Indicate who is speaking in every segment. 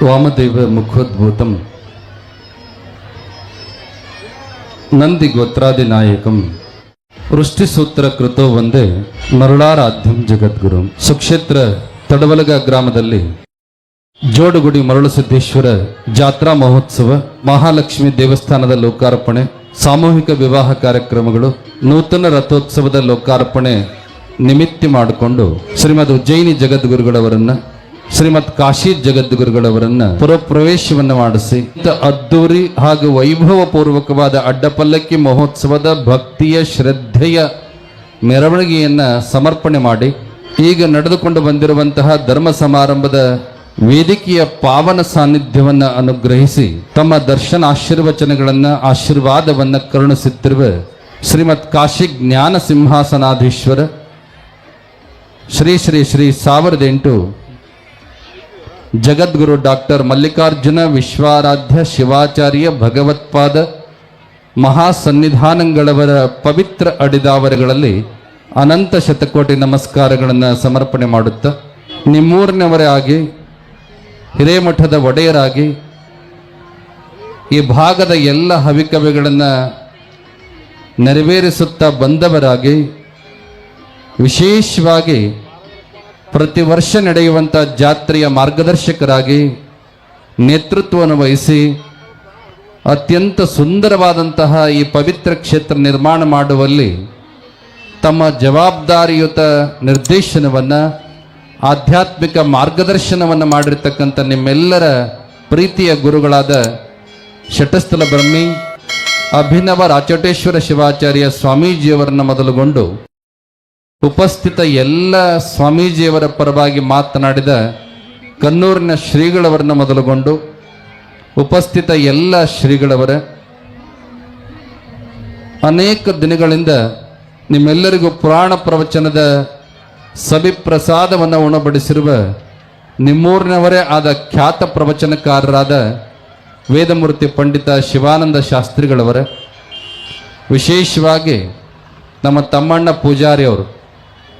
Speaker 1: ವಾಮದೇವ ಮುಖೋದ್ಭೂತಂ ನಂದಿ ಗೋತ್ರಾದಿನಾಯಕಂ ವೃಷ್ಟಿಸೂತ್ರ ಕೃತೋ ಒಂದೇ ಮರುಳಾರಾಧ್ಯಂ ಜಗದ್ಗುರು. ಸುಕ್ಷೇತ್ರ ತಡವಲಗ ಗ್ರಾಮದಲ್ಲಿ ಜೋಡುಗುಡಿ ಮರುಳಸಿದ್ದೇಶ್ವರ ಜಾತ್ರಾ ಮಹೋತ್ಸವ, ಮಹಾಲಕ್ಷ್ಮಿ ದೇವಸ್ಥಾನದ ಲೋಕಾರ್ಪಣೆ, ಸಾಮೂಹಿಕ ವಿವಾಹ ಕಾರ್ಯಕ್ರಮಗಳು, ನೂತನ ರಥೋತ್ಸವದ ಲೋಕಾರ್ಪಣೆ ನಿಮಿತ್ತಿ ಮಾಡಿಕೊಂಡು ಶ್ರೀಮದ್ ಉಜ್ಜಯಿನಿ ಜಗದ್ಗುರುಗಳವರನ್ನ, ಶ್ರೀಮದ್ ಕಾಶಿ ಜಗದ್ಗುರುಗಳವರನ್ನ ಪುರಪ್ರವೇಶವನ್ನ ಮಾಡಿಸಿ ಅದ್ದೂರಿ ಹಾಗೂ ವೈಭವ ಪೂರ್ವಕವಾದ ಅಡ್ಡಪಲ್ಲಕ್ಕಿ ಮಹೋತ್ಸವದ ಭಕ್ತಿಯ ಶ್ರದ್ಧೆಯ ಮೆರವಣಿಗೆಯನ್ನ ಸಮರ್ಪಣೆ ಮಾಡಿ ಈಗ ನಡೆದುಕೊಂಡು ಬಂದಿರುವಂತಹ ಧರ್ಮ ಸಮಾರಂಭದ ವೇದಿಕೆಯ ಪಾವನ ಸಾನ್ನಿಧ್ಯವನ್ನ ಅನುಗ್ರಹಿಸಿ ತಮ್ಮ ದರ್ಶನ ಆಶೀರ್ವಾದವನ್ನ ಕರುಣಿಸುತ್ತಿರುವ ಶ್ರೀಮದ್ ಕಾಶಿ ಜ್ಞಾನ ಸಿಂಹಾಸನಾಧೀಶ್ವರ ಶ್ರೀ ಶ್ರೀ ಶ್ರೀ 1008 ಜಗದ್ಗುರು ಡಾಕ್ಟರ್ ಮಲ್ಲಿಕಾರ್ಜುನ ವಿಶ್ವಾರಾಧ್ಯ ಶಿವಾಚಾರ್ಯ ಭಗವತ್ಪಾದ ಮಹಾಸನ್ನಿಧಾನಗಳವರ ಪವಿತ್ರ ಅಡಿದಾವರೆಗಳಲ್ಲಿ ಅನಂತ ಶತಕೋಟಿ ನಮಸ್ಕಾರಗಳನ್ನು ಸಮರ್ಪಣೆ ಮಾಡುತ್ತಾ, ನಿಮ್ಮೂರಿನವರೇ ಆಗಿ ಹಿರೇಮಠದ ಒಡೆಯರಾಗಿ ಈ ಭಾಗದ ಎಲ್ಲ ಹವಿಕವಿಗಳನ್ನು ನೆರವೇರಿಸುತ್ತಾ ಬಂದವರಾಗಿ, ವಿಶೇಷವಾಗಿ ಪ್ರತಿ ವರ್ಷ ನಡೆಯುವಂಥ ಜಾತ್ರೆಯ ಮಾರ್ಗದರ್ಶಕರಾಗಿ ನೇತೃತ್ವವನ್ನು ವಹಿಸಿ ಅತ್ಯಂತ ಸುಂದರವಾದಂತಹ ಈ ಪವಿತ್ರ ಕ್ಷೇತ್ರ ನಿರ್ಮಾಣ ಮಾಡುವಲ್ಲಿ ತಮ್ಮ ಜವಾಬ್ದಾರಿಯುತ ನಿರ್ದೇಶನವನ್ನು, ಆಧ್ಯಾತ್ಮಿಕ ಮಾರ್ಗದರ್ಶನವನ್ನು ಮಾಡಿರ್ತಕ್ಕಂಥ ನಿಮ್ಮೆಲ್ಲರ ಪ್ರೀತಿಯ ಗುರುಗಳಾದ ಶಟಸ್ಥಲ ಬ್ರಹ್ಮಿ ಅಭಿನವ ರಾಚೋಟೇಶ್ವರ ಶಿವಾಚಾರ್ಯ ಸ್ವಾಮೀಜಿಯವರನ್ನು ಮೊದಲುಗೊಂಡು ಉಪಸ್ಥಿತ ಎಲ್ಲ ಸ್ವಾಮೀಜಿಯವರ ಪರವಾಗಿ ಮಾತನಾಡಿದ ಕನ್ನೂರಿನ ಶ್ರೀಗಳವರನ್ನ ಮೊದಲುಗೊಂಡು ಉಪಸ್ಥಿತ ಎಲ್ಲ ಶ್ರೀಗಳವರ, ಅನೇಕ ದಿನಗಳಿಂದ ನಿಮ್ಮೆಲ್ಲರಿಗೂ ಪುರಾಣ ಪ್ರವಚನದ ಸವಿಪ್ರಸಾದವನ್ನು ಉಣಬಡಿಸಿರುವ ನಿಮ್ಮೂರಿನವರೇ ಆದ ಖ್ಯಾತ ಪ್ರವಚನಕಾರರಾದ ವೇದಮೂರ್ತಿ ಪಂಡಿತ ಶಿವಾನಂದ ಶಾಸ್ತ್ರಿಗಳವರ, ವಿಶೇಷವಾಗಿ ನಮ್ಮ ತಮ್ಮಣ್ಣ ಪೂಜಾರಿ ಅವರು,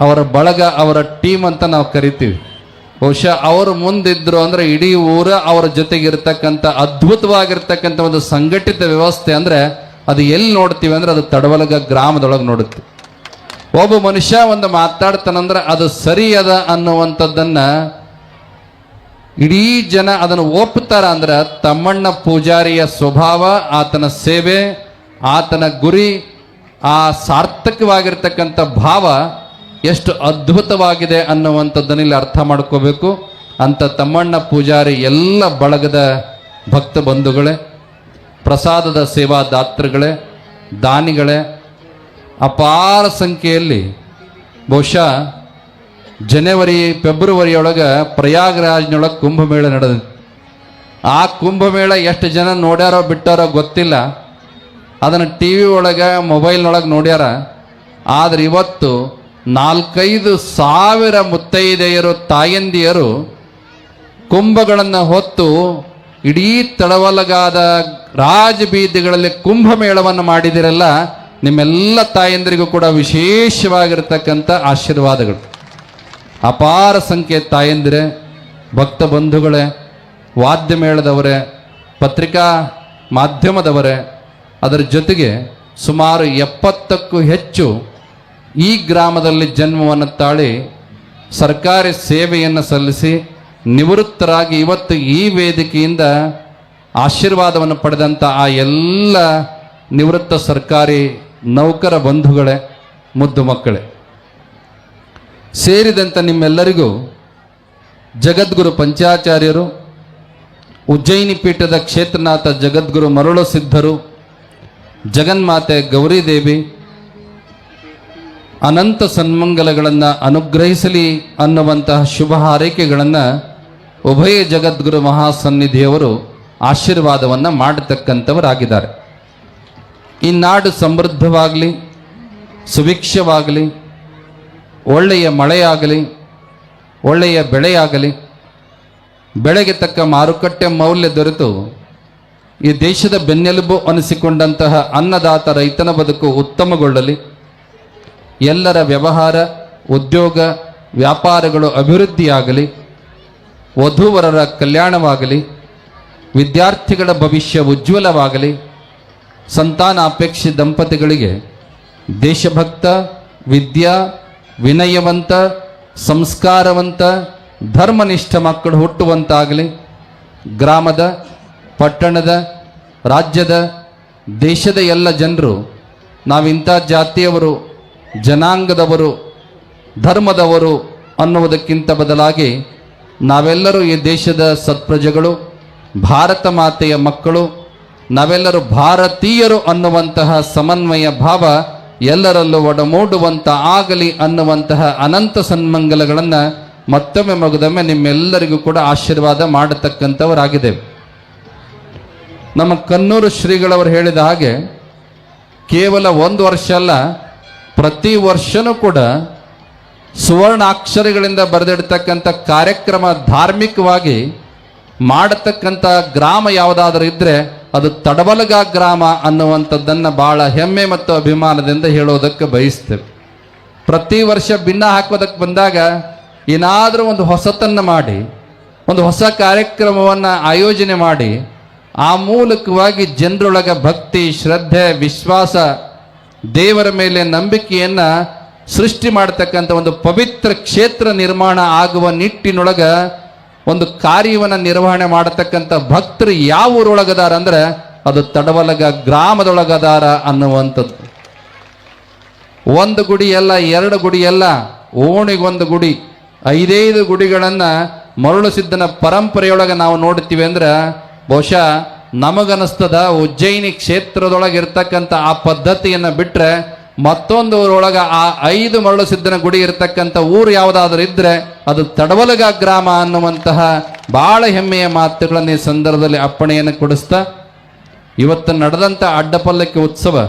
Speaker 1: ಅವರ ಬಳಗ, ಅವರ ಟೀಮ್ ಅಂತ ನಾವು ಕರಿತೀವಿ. ಬಹುಶಃ ಅವರು ಮುಂದಿದ್ರು ಅಂದರೆ ಇಡೀ ಊರ ಅವರ ಜೊತೆಗಿರ್ತಕ್ಕಂಥ ಅದ್ಭುತವಾಗಿರ್ತಕ್ಕಂಥ ಒಂದು ಸಂಘಟಿತ ವ್ಯವಸ್ಥೆ ಅಂದರೆ ಅದು ಎಲ್ಲಿ ನೋಡ್ತೀವಿ ಅಂದರೆ ಅದು ತಡವಲಗ ಗ್ರಾಮದೊಳಗೆ ನೋಡುತ್ತೆ. ಒಬ್ಬ ಮನುಷ್ಯ ಒಂದು ಮಾತಾಡ್ತಾನಂದ್ರೆ ಅದು ಸರಿ ಅದ ಅನ್ನುವಂಥದ್ದನ್ನ ಇಡೀ ಜನ ಅದನ್ನು ಒಪ್ಪುತ್ತಾರ ಅಂದ್ರೆ ತಮ್ಮಣ್ಣ ಪೂಜಾರಿಯ ಸ್ವಭಾವ, ಆತನ ಸೇವೆ, ಆತನ ಗುರಿ, ಆ ಸಾರ್ಥಕವಾಗಿರ್ತಕ್ಕಂಥ ಭಾವ ಎಷ್ಟು ಅದ್ಭುತವಾಗಿದೆ ಅನ್ನುವಂಥದ್ದನ್ನು ಇಲ್ಲಿ ಅರ್ಥ ಮಾಡ್ಕೋಬೇಕು. ಅಂತ ತಮ್ಮಣ್ಣ ಪೂಜಾರಿ ಎಲ್ಲ ಬಳಗದ ಭಕ್ತ ಬಂಧುಗಳೇ, ಪ್ರಸಾದದ ಸೇವಾದಾತೃಗಳೇ, ದಾನಿಗಳೇ, ಅಪಾರ ಸಂಖ್ಯೆಯಲ್ಲಿ ಬಹುಶಃ ಜನವರಿ ಫೆಬ್ರವರಿಯೊಳಗೆ ಪ್ರಯಾಗ್ರಾಜ್ನೊಳಗೆ ಕುಂಭಮೇಳ ನಡೆದ. ಆ ಕುಂಭಮೇಳ ಎಷ್ಟು ಜನ ನೋಡ್ಯಾರೋ ಬಿಟ್ಟಾರೋ ಗೊತ್ತಿಲ್ಲ, ಅದನ್ನು ಟಿ ವಿ ಒಳಗೆ ಮೊಬೈಲ್ನೊಳಗೆ ನೋಡ್ಯಾರ. ಆದರೆ ಇವತ್ತು 4-5 ಸಾವಿರ ಮುತ್ತೈದೆಯರು, ತಾಯಂದಿಯರು ಕುಂಭಗಳನ್ನು ಹೊತ್ತು ಇಡೀ ತಡವಲಗಾದ ರಾಜಬೀದಿಗಳಲ್ಲಿ ಕುಂಭಮೇಳವನ್ನು ಮಾಡಿದಿರಲ್ಲ. ನಿಮ್ಮೆಲ್ಲ ತಾಯಂದಿರಿಗೂ ಕೂಡ ವಿಶೇಷವಾಗಿರ್ತಕ್ಕಂಥ ಆಶೀರ್ವಾದಗಳು. ಅಪಾರ ಸಂಖ್ಯೆ ತಾಯಂದಿರೇ, ಭಕ್ತ ಬಂಧುಗಳೇ, ವಾದ್ಯ ಮೇಳದವರೇ, ಪತ್ರಿಕಾ ಮಾಧ್ಯಮದವರೇ, ಅದರ ಜೊತೆಗೆ ಸುಮಾರು 70ಕ್ಕೂ ಹೆಚ್ಚು ಈ ಗ್ರಾಮದಲ್ಲಿ ಜನ್ಮವನ್ನು ತಾಳಿ ಸರ್ಕಾರಿ ಸೇವೆಯನ್ನು ಸಲ್ಲಿಸಿ ನಿವೃತ್ತರಾಗಿ ಇವತ್ತು ಈ ವೇದಿಕೆಯಿಂದ ಆಶೀರ್ವಾದವನ್ನು ಪಡೆದಂಥ ಆ ಎಲ್ಲ ನಿವೃತ್ತ ಸರ್ಕಾರಿ ನೌಕರ ಬಂಧುಗಳೇ, ಮುದ್ದು ಮಕ್ಕಳೇ ಸೇರಿದಂಥ ನಿಮ್ಮೆಲ್ಲರಿಗೂ ಜಗದ್ಗುರು ಪಂಚಾಚಾರ್ಯರು, ಉಜ್ಜಯಿನಿ ಪೀಠದ ಕ್ಷೇತ್ರನಾಥ ಜಗದ್ಗುರು ಮರುಳು ಸಿದ್ಧರು, ಜಗನ್ಮಾತೆ ಗೌರಿದೇವಿ ಅನಂತ ಸನ್ಮಂಗಲಗಳನ್ನು ಅನುಗ್ರಹಿಸಲಿ ಅನ್ನುವಂತಹ ಶುಭ ಹಾರೈಕೆಗಳನ್ನು ಉಭಯ ಜಗದ್ಗುರು ಮಹಾಸನ್ನಿಧಿಯವರು ಆಶೀರ್ವಾದವನ್ನು ಮಾಡತಕ್ಕಂಥವರಾಗಿದ್ದಾರೆ. ಈ ನಾಡು ಸಮೃದ್ಧವಾಗಲಿ, ಸುಭಿಕ್ಷವಾಗಲಿ, ಒಳ್ಳೆಯ ಮಳೆಯಾಗಲಿ, ಒಳ್ಳೆಯ ಬೆಳೆಯಾಗಲಿ, ಬೆಳೆಗೆ ತಕ್ಕ ಮಾರುಕಟ್ಟೆ ಮೌಲ್ಯ ದೊರೆತು ಈ ದೇಶದ ಬೆನ್ನೆಲುಬು ಅನಿಸಿಕೊಂಡಂತಹ ಅನ್ನದಾತ ರೈತನ ಬದುಕು ಉತ್ತಮಗೊಳ್ಳಲಿ, ಎಲ್ಲರ ವ್ಯವಹಾರ, ಉದ್ಯೋಗ, ವ್ಯಾಪಾರಗಳು ಅಭಿವೃದ್ಧಿಯಾಗಲಿ, ವಧೂವರರ ಕಲ್ಯಾಣವಾಗಲಿ, ವಿದ್ಯಾರ್ಥಿಗಳ ಭವಿಷ್ಯ ಉಜ್ವಲವಾಗಲಿ, ಸಂತಾನ ಅಪೇಕ್ಷಿ ದಂಪತಿಗಳಿಗೆ ದೇಶಭಕ್ತ, ವಿದ್ಯಾ, ವಿನಯವಂತ, ಸಂಸ್ಕಾರವಂತ, ಧರ್ಮನಿಷ್ಠ ಮಕ್ಕಳು ಹುಟ್ಟುವಂತಾಗಲಿ. ಗ್ರಾಮದ, ಪಟ್ಟಣದ, ರಾಜ್ಯದ, ದೇಶದ ಎಲ್ಲ ಜನರು ನಾವಿಂಥ ಜಾತಿಯವರು, ಜನಾಂಗದವರು, ಧರ್ಮದವರು ಅನ್ನುವುದಕ್ಕಿಂತ ಬದಲಾಗಿ ನಾವೆಲ್ಲರೂ ಈ ದೇಶದ ಸತ್ಪ್ರಜೆಗಳು, ಭಾರತ ಮಾತೆಯ ಮಕ್ಕಳು, ನಾವೆಲ್ಲರೂ ಭಾರತೀಯರು ಅನ್ನುವಂತಹ ಸಮನ್ವಯ ಭಾವ ಎಲ್ಲರಲ್ಲೂ ಒಡಮೂಡುವಂತ ಆಗಲಿ ಅನ್ನುವಂತಹ ಅನಂತ ಸನ್ಮಂಗಲಗಳನ್ನು ಮತ್ತೊಮ್ಮೆ ಮಗದೊಮ್ಮೆ ನಿಮ್ಮೆಲ್ಲರಿಗೂ ಕೂಡ ಆಶೀರ್ವಾದ ಮಾಡತಕ್ಕಂಥವರಾಗಿದ್ದೇವೆ. ನಮ್ಮ ಕನ್ನೂರು ಶ್ರೀಗಳವರು ಹೇಳಿದ ಹಾಗೆ ಕೇವಲ ಒಂದು ವರ್ಷ ಅಲ್ಲ, ಪ್ರತಿ ವರ್ಷನೂ ಕೂಡ ಸುವರ್ಣಾಕ್ಷರಗಳಿಂದ ಬರೆದಿಡ್ತಕ್ಕಂಥ ಕಾರ್ಯಕ್ರಮ ಧಾರ್ಮಿಕವಾಗಿ ಮಾಡತಕ್ಕಂಥ ಗ್ರಾಮ ಯಾವುದಾದ್ರೂ ಇದ್ದರೆ ಅದು ತಡಬಲಗ ಗ್ರಾಮ ಅನ್ನುವಂಥದ್ದನ್ನು ಭಾಳ ಹೆಮ್ಮೆ ಮತ್ತು ಅಭಿಮಾನದಿಂದ ಹೇಳೋದಕ್ಕೆ ಬಯಸ್ತೇವೆ. ಪ್ರತಿ ವರ್ಷ ಭಿನ್ನ ಹಾಕೋದಕ್ಕೆ ಬಂದಾಗ ಏನಾದರೂ ಒಂದು ಹೊಸತನ್ನು ಮಾಡಿ, ಒಂದು ಹೊಸ ಕಾರ್ಯಕ್ರಮವನ್ನು ಆಯೋಜನೆ ಮಾಡಿ, ಆ ಮೂಲಕವಾಗಿ ಜನರೊಳಗೆ ಭಕ್ತಿ, ಶ್ರದ್ಧೆ, ವಿಶ್ವಾಸ, ದೇವರ ಮೇಲೆ ನಂಬಿಕೆಯನ್ನು ಸೃಷ್ಟಿ ಮಾಡತಕ್ಕಂಥ ಒಂದು ಪವಿತ್ರ ಕ್ಷೇತ್ರ ನಿರ್ಮಾಣ ಆಗುವ ನಿಟ್ಟಿನೊಳಗೆ ಒಂದು ಕಾರ್ಯವನ್ನು ನಿರ್ವಹಣೆ ಮಾಡತಕ್ಕಂಥ ಭಕ್ತರು ಯಾವ ಊರೊಳಗದಾರ ಅಂದ್ರೆ ಅದು ತಡವಲಗ ಗ್ರಾಮದೊಳಗದಾರ ಅನ್ನುವಂಥದ್ದು. ಒಂದು ಗುಡಿ ಅಲ್ಲ, ಎರಡು ಗುಡಿ ಅಲ್ಲ, ಓಣಿಗೊಂದು ಗುಡಿ, 5 ಗುಡಿಗಳನ್ನು ಮರುಳಸಿದ್ದನ ಪರಂಪರೆಯೊಳಗೆ ನಾವು ನೋಡ್ತೀವಿ ಅಂದ್ರೆ ಬಹುಶಃ ನಮಗನಿಸ್ತದ ಉಜ್ಜಯಿನಿ ಕ್ಷೇತ್ರದೊಳಗೆ ಇರ್ತಕ್ಕಂಥ ಆ ಪದ್ಧತಿಯನ್ನು ಬಿಟ್ಟರೆ ಮತ್ತೊಂದು ಊರೊಳಗೆ ಆ 5 ಮರಳುಸಿದ್ದನ ಗುಡಿ ಇರತಕ್ಕಂಥ ಊರು ಯಾವುದಾದ್ರೂ ಇದ್ದರೆ ಅದು ತಡವಲಗ ಗ್ರಾಮ ಅನ್ನುವಂತಹ ಭಾಳ ಹೆಮ್ಮೆಯ ಮಾತುಗಳನ್ನು ಈ ಸಂದರ್ಭದಲ್ಲಿ ಅಪ್ಪಣೆಯನ್ನು ಕೊಡಿಸ್ತಾ, ಇವತ್ತು ನಡೆದಂಥ ಅಡ್ಡಪಲ್ಲಕ್ಕಿ ಉತ್ಸವ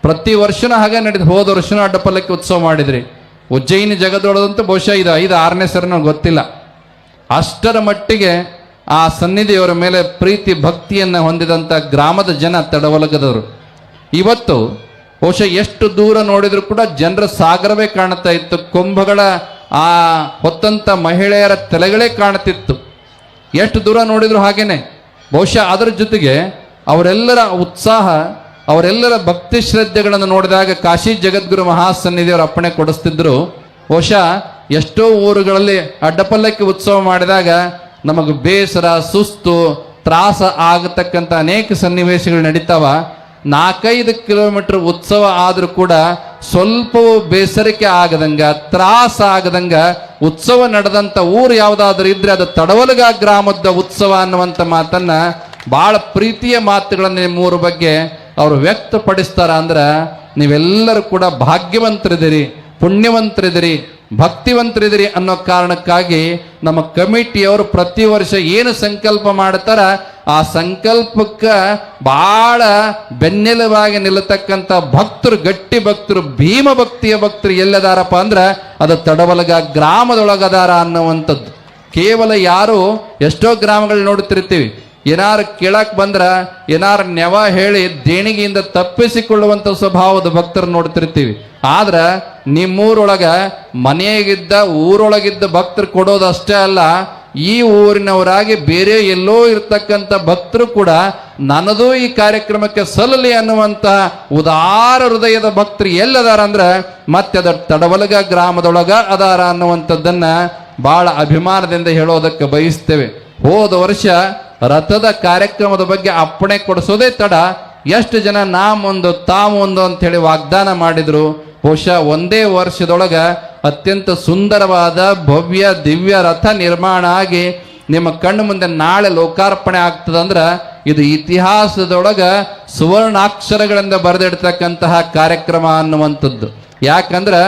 Speaker 1: ಪ್ರತಿ ವರ್ಷನೂ ಹಾಗೆ ನಡೆದು, ಹೋದ ವರ್ಷನೂ ಅಡ್ಡಪಲ್ಲಕ್ಕಿ ಉತ್ಸವ ಮಾಡಿದ್ರಿ. ಉಜ್ಜಯಿನಿ ಜಗದೊಳದಂತೂ ಬಹುಶಃ ಇದು 5-6ನೇ ಸರಿ ನನಗೆ ಗೊತ್ತಿಲ್ಲ. ಅಷ್ಟರ ಮಟ್ಟಿಗೆ ಆ ಸನ್ನಿಧಿಯವರ ಮೇಲೆ ಪ್ರೀತಿ ಭಕ್ತಿಯನ್ನು ಹೊಂದಿದಂಥ ಗ್ರಾಮದ ಜನ ತಡವಲಗದವರು. ಇವತ್ತು ಬಹುಶಃ ಎಷ್ಟು ದೂರ ನೋಡಿದ್ರು ಕೂಡ ಜನರ ಸಾಗರವೇ ಕಾಣ್ತಾ ಇತ್ತು. ಕುಂಭಗಳ ಆ ಹೊತ್ತಂತ ಮಹಿಳೆಯರ ತಲೆಗಳೇ ಕಾಣ್ತಿತ್ತು. ಎಷ್ಟು ದೂರ ನೋಡಿದ್ರು ಹಾಗೇನೆ. ಬಹುಶಃ ಅದರ ಜೊತೆಗೆ ಅವರೆಲ್ಲರ ಉತ್ಸಾಹ, ಅವರೆಲ್ಲರ ಭಕ್ತಿ ಶ್ರದ್ಧೆಗಳನ್ನು ನೋಡಿದಾಗ ಕಾಶಿ ಜಗದ್ಗುರು ಮಹಾಸನ್ನಿಧಿಯವರು ಅಪ್ಪಣೆ ಕೊಡಿಸ್ತಿದ್ರು. ಬಹುಶಃ ಎಷ್ಟೋ ಊರುಗಳಲ್ಲಿ ಅಡ್ಡಪಲ್ಲಕ್ಕಿ ಉತ್ಸವ ಮಾಡಿದಾಗ ನಮಗೆ ಬೇಸರ, ಸುಸ್ತು, ತ್ರಾಸ ಆಗತಕ್ಕಂಥ ಅನೇಕ ಸನ್ನಿವೇಶಗಳು ನಡೀತಾವ. 4-5 ಕಿಲೋಮೀಟರ್ ಉತ್ಸವ ಆದರೂ ಕೂಡ ಸ್ವಲ್ಪವೂ ಬೇಸರಿಕೆ ಆಗದಂಗ, ತ್ರಾಸ ಆಗದಂಗ ಉತ್ಸವ ನಡೆದಂಥ ಊರು ಯಾವುದಾದ್ರೂ ಇದ್ರೆ ಅದು ತಡವಲಗ ಗ್ರಾಮದ ಉತ್ಸವ ಅನ್ನುವಂಥ ಮಾತನ್ನ ಭಾಳ ಪ್ರೀತಿಯ ಮಾತುಗಳನ್ನು ನಿಮ್ಮೂರ ಬಗ್ಗೆ ಅವರು ವ್ಯಕ್ತಪಡಿಸ್ತಾರ. ಅಂದ್ರೆ ನೀವೆಲ್ಲರೂ ಕೂಡ ಭಾಗ್ಯವಂತರಿದ್ದೀರಿ, ಪುಣ್ಯವಂತರಿದ್ದೀರಿ, ಭಕ್ತಿವಂತರಿದ್ದೀರಿ ಅನ್ನೋ ಕಾರಣಕ್ಕಾಗಿ ನಮ್ಮ ಕಮಿಟಿಯವರು ಪ್ರತಿ ವರ್ಷ ಏನು ಸಂಕಲ್ಪ ಮಾಡ್ತಾರ ಆ ಸಂಕಲ್ಪಕ್ಕೆ ಬಹಳ ಬೆನ್ನೆಲುವಾಗಿ ನಿಲ್ಲತಕ್ಕಂಥ ಭಕ್ತರು, ಗಟ್ಟಿ ಭಕ್ತರು, ಭೀಮ ಭಕ್ತಿಯ ಭಕ್ತರು ಎಲ್ಲದಾರಪ್ಪ ಅಂದ್ರೆ ಅದು ತಡವಲಗ ಗ್ರಾಮದೊಳಗದಾರ ಅನ್ನುವಂಥದ್ದು. ಕೇವಲ ಯಾರು ಎಷ್ಟೋ ಗ್ರಾಮಗಳು ನೋಡ್ತಿರ್ತೀವಿ, ಏನಾರು ಕೇಳಕ್ ಬಂದ್ರ ಏನಾರು ನೆವ ಹೇಳಿ ದೇಣಿಗೆಯಿಂದ ತಪ್ಪಿಸಿಕೊಳ್ಳುವಂಥ ಸ್ವಭಾವದ ಭಕ್ತರು ನೋಡ್ತಿರ್ತೀವಿ. ಆದ್ರೆ ನಿಮ್ಮೂರೊಳಗ ಮನೆಯಾಗಿದ್ದ ಊರೊಳಗಿದ್ದ ಭಕ್ತರು ಕೊಡೋದಷ್ಟೇ ಅಲ್ಲ, ಈ ಊರಿನವರಾಗಿ ಬೇರೆ ಎಲ್ಲೋ ಇರ್ತಕ್ಕಂಥ ಭಕ್ತರು ಕೂಡ ನನ್ನದು ಈ ಕಾರ್ಯಕ್ರಮಕ್ಕೆ ಸಲ್ಲಲಿ ಅನ್ನುವಂಥ ಉದಾರ ಹೃದಯದ ಭಕ್ತರು ಎಲ್ಲದಾರ ಅಂದ್ರೆ ಮತ್ತೆ ಅದರ ತಡವಲಗ ಗ್ರಾಮದೊಳಗ ಅದಾರ ಅನ್ನುವಂಥದ್ದನ್ನ ಬಹಳ ಅಭಿಮಾನದಿಂದ ಹೇಳೋದಕ್ಕೆ ಬಯಸ್ತೇವೆ. ಹೋದ ವರ್ಷ ರಥದ ಕಾರ್ಯಕ್ರಮದ ಬಗ್ಗೆ ಅಪ್ಪಣೆ ಕೊಡಿಸೋದೇ ತಡ, ಎಷ್ಟು ಜನ ನಾ ಮುಂದು ತಾ ಮುಂದು ಅಂತ ಹೇಳಿ ವಾಗ್ದಾನ ಮಾಡಿದ್ರು. ಬಹುಶಃ ಒಂದೇ ವರ್ಷದೊಳಗ ಅತ್ಯಂತ ಸುಂದರವಾದ ಭವ್ಯ ದಿವ್ಯ ರಥ ನಿರ್ಮಾಣ ಆಗಿ ನಿಮ್ಮ ಕಣ್ಣು ಮುಂದೆ ನಾಳೆ ಲೋಕಾರ್ಪಣೆ ಆಗ್ತದಂದ್ರ ಇದು ಇತಿಹಾಸದೊಳಗ ಸುವರ್ಣಾಕ್ಷರಗಳಿಂದ ಬರೆದಿಡ್ತಕ್ಕಂತಹ ಕಾರ್ಯಕ್ರಮ ಅನ್ನುವಂಥದ್ದು. ಯಾಕಂದ್ರೆ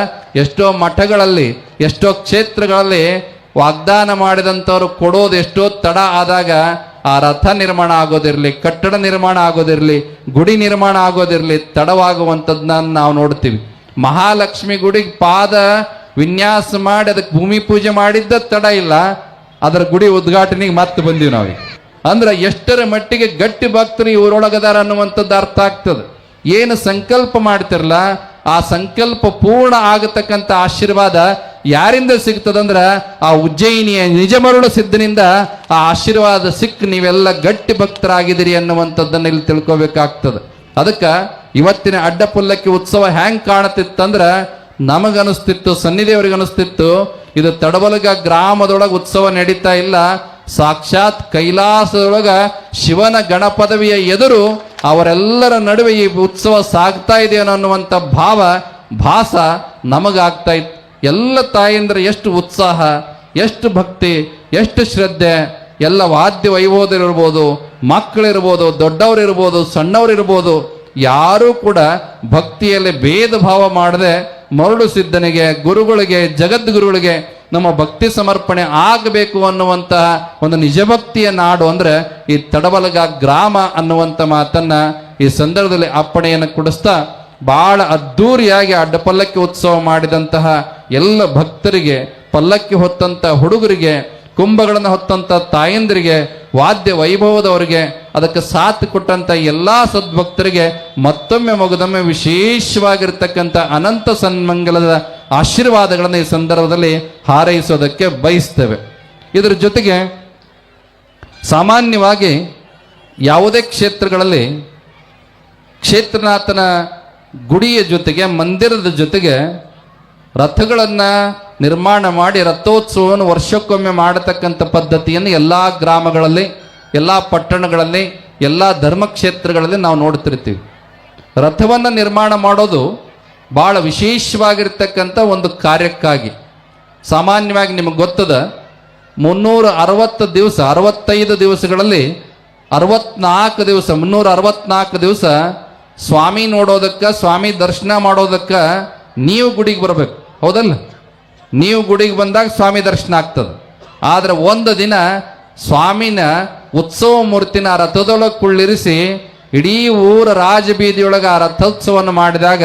Speaker 1: ಎಷ್ಟೋ ಮಠಗಳಲ್ಲಿ, ಎಷ್ಟೋ ಕ್ಷೇತ್ರಗಳಲ್ಲಿ ವಾಗ್ದಾನ ಮಾಡಿದಂಥವ್ರು ಕೊಡೋದು ಎಷ್ಟೋ ತಡ ಆದಾಗ ಆ ರಥ ನಿರ್ಮಾಣ ಆಗೋದಿರಲಿ, ಕಟ್ಟಡ ನಿರ್ಮಾಣ ಆಗೋದಿರಲಿ, ಗುಡಿ ನಿರ್ಮಾಣ ಆಗೋದಿರಲಿ, ತಡವಾಗುವಂಥದ್ದನ್ನ ನಾವು ನೋಡ್ತೀವಿ. ಮಹಾಲಕ್ಷ್ಮಿ ಗುಡಿಗೆ ಪಾದ ವಿನ್ಯಾಸ ಮಾಡಿ ಅದಕ್ಕೆ ಭೂಮಿ ಪೂಜೆ ಮಾಡಿದ್ದ ತಡ ಇಲ್ಲ, ಅದರ ಗುಡಿ ಉದ್ಘಾಟನೆಗೆ ಮತ್ತೆ ಬಂದೀವಿ ನಾವೀಗ. ಅಂದ್ರೆ ಎಷ್ಟರ ಮಟ್ಟಿಗೆ ಗಟ್ಟಿ ಭಕ್ತರು ಊರೊಳಗದಾರ ಅನ್ನುವಂಥದ್ದು ಅರ್ಥ ಆಗ್ತದೆ. ಏನು ಸಂಕಲ್ಪ ಮಾಡ್ತಿರಲ್ಲ ಆ ಸಂಕಲ್ಪ ಪೂರ್ಣ ಆಗತಕ್ಕಂಥ ಆಶೀರ್ವಾದ ಯಾರಿಂದ ಸಿಗ್ತದಂದ್ರ ಆ ಉಜ್ಜಯಿನಿಯ ನಿಜ ಮರುಳು ಸಿದ್ಧನಿಂದ ಆ ಆಶೀರ್ವಾದ ಸಿಕ್ಕ ನೀವೆಲ್ಲ ಗಟ್ಟಿ ಭಕ್ತರಾಗಿದ್ದೀರಿ ಅನ್ನುವಂಥದ್ದನ್ನ ಇಲ್ಲಿ ತಿಳ್ಕೊಬೇಕಾಗ್ತದೆ. ಅದಕ್ಕೆ ಇವತ್ತಿನ ಅಡ್ಡಪಲ್ಲಕ್ಕಿ ಉತ್ಸವ ಹ್ಯಾಂಗ್ ಕಾಣತಿತ್ತಂದ್ರ ನಮಗನಿಸ್ತಿತ್ತು, ಸನ್ನಿದೇವರಿಗೆ ಅನಿಸ್ತಿತ್ತು, ಇದು ತಡಬಲಗ ಗ್ರಾಮದೊಳಗೆ ಉತ್ಸವ ನಡೀತಾ ಇಲ್ಲ, ಸಾಕ್ಷಾತ್ ಕೈಲಾಸದೊಳಗ ಶಿವನ ಗಣಪದವಿಯ ಎದುರು ಅವರೆಲ್ಲರ ನಡುವೆ ಈ ಉತ್ಸವ ಸಾಗ್ತಾ ಇದೆ ಅನ್ನುವಂಥ ಭಾಸ ನಮಗಾಗ್ತಾ ಇತ್ತು. ಎಲ್ಲ ತಾಯಂದ್ರೆ ಎಷ್ಟು ಉತ್ಸಾಹ, ಎಷ್ಟು ಭಕ್ತಿ, ಎಷ್ಟು ಶ್ರದ್ಧೆ, ಎಲ್ಲ ವಾದ್ಯ ವೈಭವದಲ್ಲಿರ್ಬೋದು, ಮಕ್ಕಳಿರ್ಬೋದು, ದೊಡ್ಡವರಿರ್ಬೋದು, ಸಣ್ಣವರಿರ್ಬೋದು, ಯಾರೂ ಕೂಡ ಭಕ್ತಿಯಲ್ಲಿ ಭೇದ ಭಾವ ಮಾಡದೆ ಮರುಳು ಸಿದ್ಧನಿಗೆ, ಗುರುಗಳಿಗೆ, ಜಗದ್ಗುರುಗಳಿಗೆ ನಮ್ಮ ಭಕ್ತಿ ಸಮರ್ಪಣೆ ಆಗಬೇಕು ಅನ್ನುವಂತಹ ಒಂದು ನಿಜಭಕ್ತಿಯ ನಾಡು ಅಂದ್ರೆ ಈ ತಡಬಲಗ ಗ್ರಾಮ ಅನ್ನುವಂಥ ಮಾತನ್ನ ಈ ಸಂದರ್ಭದಲ್ಲಿ ಅಪ್ಪಣೆಯನ್ನು ಕೊಡಿಸ್ತಾ ಬಹಳ ಅದ್ಧೂರಿಯಾಗಿ ಅಡ್ಡಪಲ್ಲಕ್ಕಿ ಉತ್ಸವ ಮಾಡಿದಂತಹ ಎಲ್ಲ ಭಕ್ತರಿಗೆ, ಪಲ್ಲಕ್ಕಿ ಹೊತ್ತಂತ ಹುಡುಗರಿಗೆ, ಕುಂಭಗಳನ್ನು ಹೊತ್ತಂತ ತಾಯಂದಿರಿಗೆ, ವಾದ್ಯ ವೈಭವದವರಿಗೆ, ಅದಕ್ಕೆ ಸಾಥ್ ಕೊಟ್ಟಂತ ಎಲ್ಲಾ ಸದ್ಭಕ್ತರಿಗೆ ಮತ್ತೊಮ್ಮೆ ಮಗದೊಮ್ಮೆ ವಿಶೇಷವಾಗಿರ್ತಕ್ಕಂಥ ಅನಂತ ಸನ್ಮಂಗಲದ ಆಶೀರ್ವಾದಗಳನ್ನು ಈ ಸಂದರ್ಭದಲ್ಲಿ ಹಾರೈಸೋದಕ್ಕೆ ಬಯಸ್ತೇವೆ. ಇದರ ಜೊತೆಗೆ ಸಾಮಾನ್ಯವಾಗಿ ಯಾವುದೇ ಕ್ಷೇತ್ರಗಳಲ್ಲಿ ಕ್ಷೇತ್ರನಾಥನ ಗುಡಿಯ ಜೊತೆಗೆ, ಮಂದಿರದ ಜೊತೆಗೆ ರಥಗಳನ್ನು ನಿರ್ಮಾಣ ಮಾಡಿ ರಥೋತ್ಸವವನ್ನು ವರ್ಷಕ್ಕೊಮ್ಮೆ ಮಾಡತಕ್ಕಂಥ ಪದ್ಧತಿಯನ್ನು ಎಲ್ಲ ಗ್ರಾಮಗಳಲ್ಲಿ, ಎಲ್ಲ ಪಟ್ಟಣಗಳಲ್ಲಿ, ಎಲ್ಲ ಧರ್ಮಕ್ಷೇತ್ರಗಳಲ್ಲಿ ನಾವು ನೋಡ್ತಿರ್ತೀವಿ. ರಥವನ್ನು ನಿರ್ಮಾಣ ಮಾಡೋದು ಭಾಳ ವಿಶೇಷವಾಗಿರ್ತಕ್ಕಂಥ ಒಂದು ಕಾರ್ಯಕ್ಕಾಗಿ. ಸಾಮಾನ್ಯವಾಗಿ ನಿಮಗೆ ಗೊತ್ತದ 360 ದಿವಸ, 65 ದಿವಸಗಳಲ್ಲಿ 64 ದಿವಸ, 364 ದಿವಸ ಸ್ವಾಮಿ ನೋಡೋದಕ್ಕೆ, ಸ್ವಾಮಿ ದರ್ಶನ ಮಾಡೋದಕ್ಕೆ ನೀವು ಗುಡಿಗೆ ಬರಬೇಕು, ಹೌದಲ್ಲ? ನೀವು ಗುಡಿಗೆ ಬಂದಾಗ ಸ್ವಾಮಿ ದರ್ಶನ ಆಗ್ತದೆ. ಆದ್ರೆ ಒಂದು ದಿನ ಸ್ವಾಮಿನ ಉತ್ಸವ ಮೂರ್ತಿನ ಆ ರಥದೊಳಗೆ ಕುಳ್ಳಿರಿಸಿ ಇಡೀ ಊರ ರಾಜಬೀದಿಯೊಳಗೆ ಆ ರಥೋತ್ಸವವನ್ನು ಮಾಡಿದಾಗ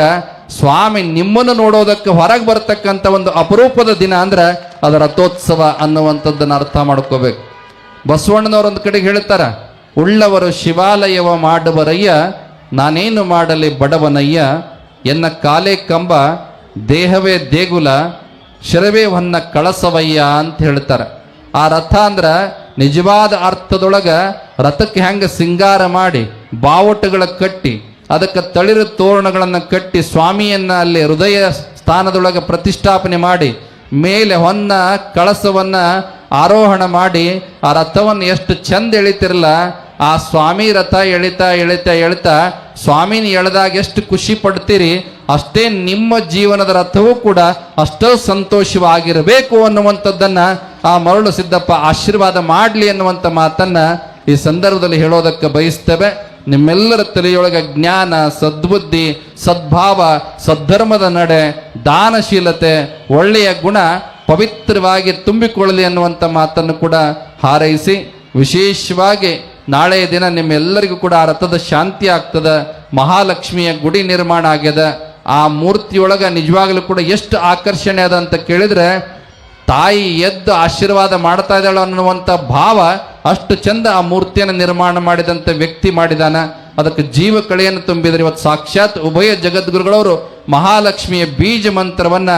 Speaker 1: ಸ್ವಾಮಿ ನಿಮ್ಮನ್ನು ನೋಡೋದಕ್ಕೆ ಹೊರಗೆ ಬರ್ತಕ್ಕಂಥ ಒಂದು ಅಪರೂಪದ ದಿನ ಅಂದ್ರೆ ಅದು ರಥೋತ್ಸವ ಅನ್ನುವಂಥದ್ದನ್ನು ಅರ್ಥ ಮಾಡ್ಕೋಬೇಕು. ಬಸವಣ್ಣನವರೊಂದು ಕಡೆಗೆ ಹೇಳ್ತಾರ, ಉಳ್ಳವರು ಶಿವಾಲಯವ ಮಾಡುವರಯ್ಯ, ನಾನೇನು ಮಾಡಲಿ ಬಡವನಯ್ಯ, ಎನ್ನ ಕಾಲೇ ಕಂಬ ದೇಹವೇ ದೇಗುಲ, ಶಿರವೇ ಹೊನ್ನ ಕಳಸವಯ್ಯ ಅಂತ ಹೇಳ್ತಾರೆ. ಆ ರಥ ಅಂದ್ರ ನಿಜವಾದ ಅರ್ಥದೊಳಗ ರಥಕ್ಕೆ ಹೆಂಗ ಸಿಂಗಾರ ಮಾಡಿ ಬಾವುಟಗಳ ಕಟ್ಟಿ ಅದಕ್ಕೆ ತಳಿರು ತೋರಣಗಳನ್ನು ಕಟ್ಟಿ ಸ್ವಾಮಿಯನ್ನ ಅಲ್ಲಿ ಹೃದಯ ಸ್ಥಾನದೊಳಗೆ ಪ್ರತಿಷ್ಠಾಪನೆ ಮಾಡಿ ಮೇಲೆ ಹೊನ್ನ ಕಳಸವನ್ನ ಆರೋಹಣ ಮಾಡಿ ಆ ರಥವನ್ನು ಎಷ್ಟು ಚಂದ ಎಳಿತಿರಲ್ಲ, ಆ ಸ್ವಾಮಿ ರಥ ಎಳಿತಾ ಎಳಿತಾ ಎಳಿತಾ ಸ್ವಾಮಿನ ಎಳೆದಾಗ ಎಷ್ಟು ಖುಷಿ ಪಡ್ತೀರಿ, ಅಷ್ಟೇ ನಿಮ್ಮ ಜೀವನದ ರಥವೂ ಕೂಡ ಅಷ್ಟೋ ಸಂತೋಷವಾಗಿರಬೇಕು ಅನ್ನುವಂಥದ್ದನ್ನ ಆ ಮರುಳು ಸಿದ್ದಪ್ಪ ಆಶೀರ್ವಾದ ಮಾಡಲಿ ಅನ್ನುವಂಥ ಮಾತನ್ನ ಈ ಸಂದರ್ಭದಲ್ಲಿ ಹೇಳೋದಕ್ಕೆ ಬಯಸ್ತೇವೆ. ನಿಮ್ಮೆಲ್ಲರ ತಲೆಯೊಳಗೆ ಜ್ಞಾನ, ಸದ್ಬುದ್ಧಿ, ಸದ್ಭಾವ, ಸದ್ಧರ್ಮದ ನಡೆ, ದಾನಶೀಲತೆ, ಒಳ್ಳೆಯ ಗುಣ ಪವಿತ್ರವಾಗಿ ತುಂಬಿಕೊಳ್ಳಲಿ ಅನ್ನುವಂಥ ಮಾತನ್ನು ಕೂಡ ಹಾರೈಸಿ, ವಿಶೇಷವಾಗಿ ನಾಳೆಯ ದಿನ ನಿಮ್ಮೆಲ್ಲರಿಗೂ ಕೂಡ ಆ ರಥದ ಶಾಂತಿ ಆಗ್ತದ. ಮಹಾಲಕ್ಷ್ಮಿಯ ಗುಡಿ ನಿರ್ಮಾಣ ಆಗ್ಯದ. ಆ ಮೂರ್ತಿಯೊಳಗೆ ನಿಜವಾಗ್ಲೂ ಕೂಡ ಎಷ್ಟು ಆಕರ್ಷಣೆ ಅದ ಅಂತ ಕೇಳಿದ್ರೆ, ತಾಯಿ ಎದ್ದು ಆಶೀರ್ವಾದ ಮಾಡ್ತಾ ಇದ್ದಾಳು ಅನ್ನುವಂಥ ಭಾವ ಅಷ್ಟು ಚಂದ ಆ ಮೂರ್ತಿಯನ್ನು ನಿರ್ಮಾಣ ಮಾಡಿದಂಥ ವ್ಯಕ್ತಿ ಮಾಡಿದಾನ. ಅದಕ್ಕೆ ಜೀವ ಕಳೆಯನ್ನು ತುಂಬಿದ್ರೆ ಇವತ್ತು ಸಾಕ್ಷಾತ್ ಉಭಯ ಜಗದ್ಗುರುಗಳವರು ಮಹಾಲಕ್ಷ್ಮಿಯ ಬೀಜ ಮಂತ್ರವನ್ನ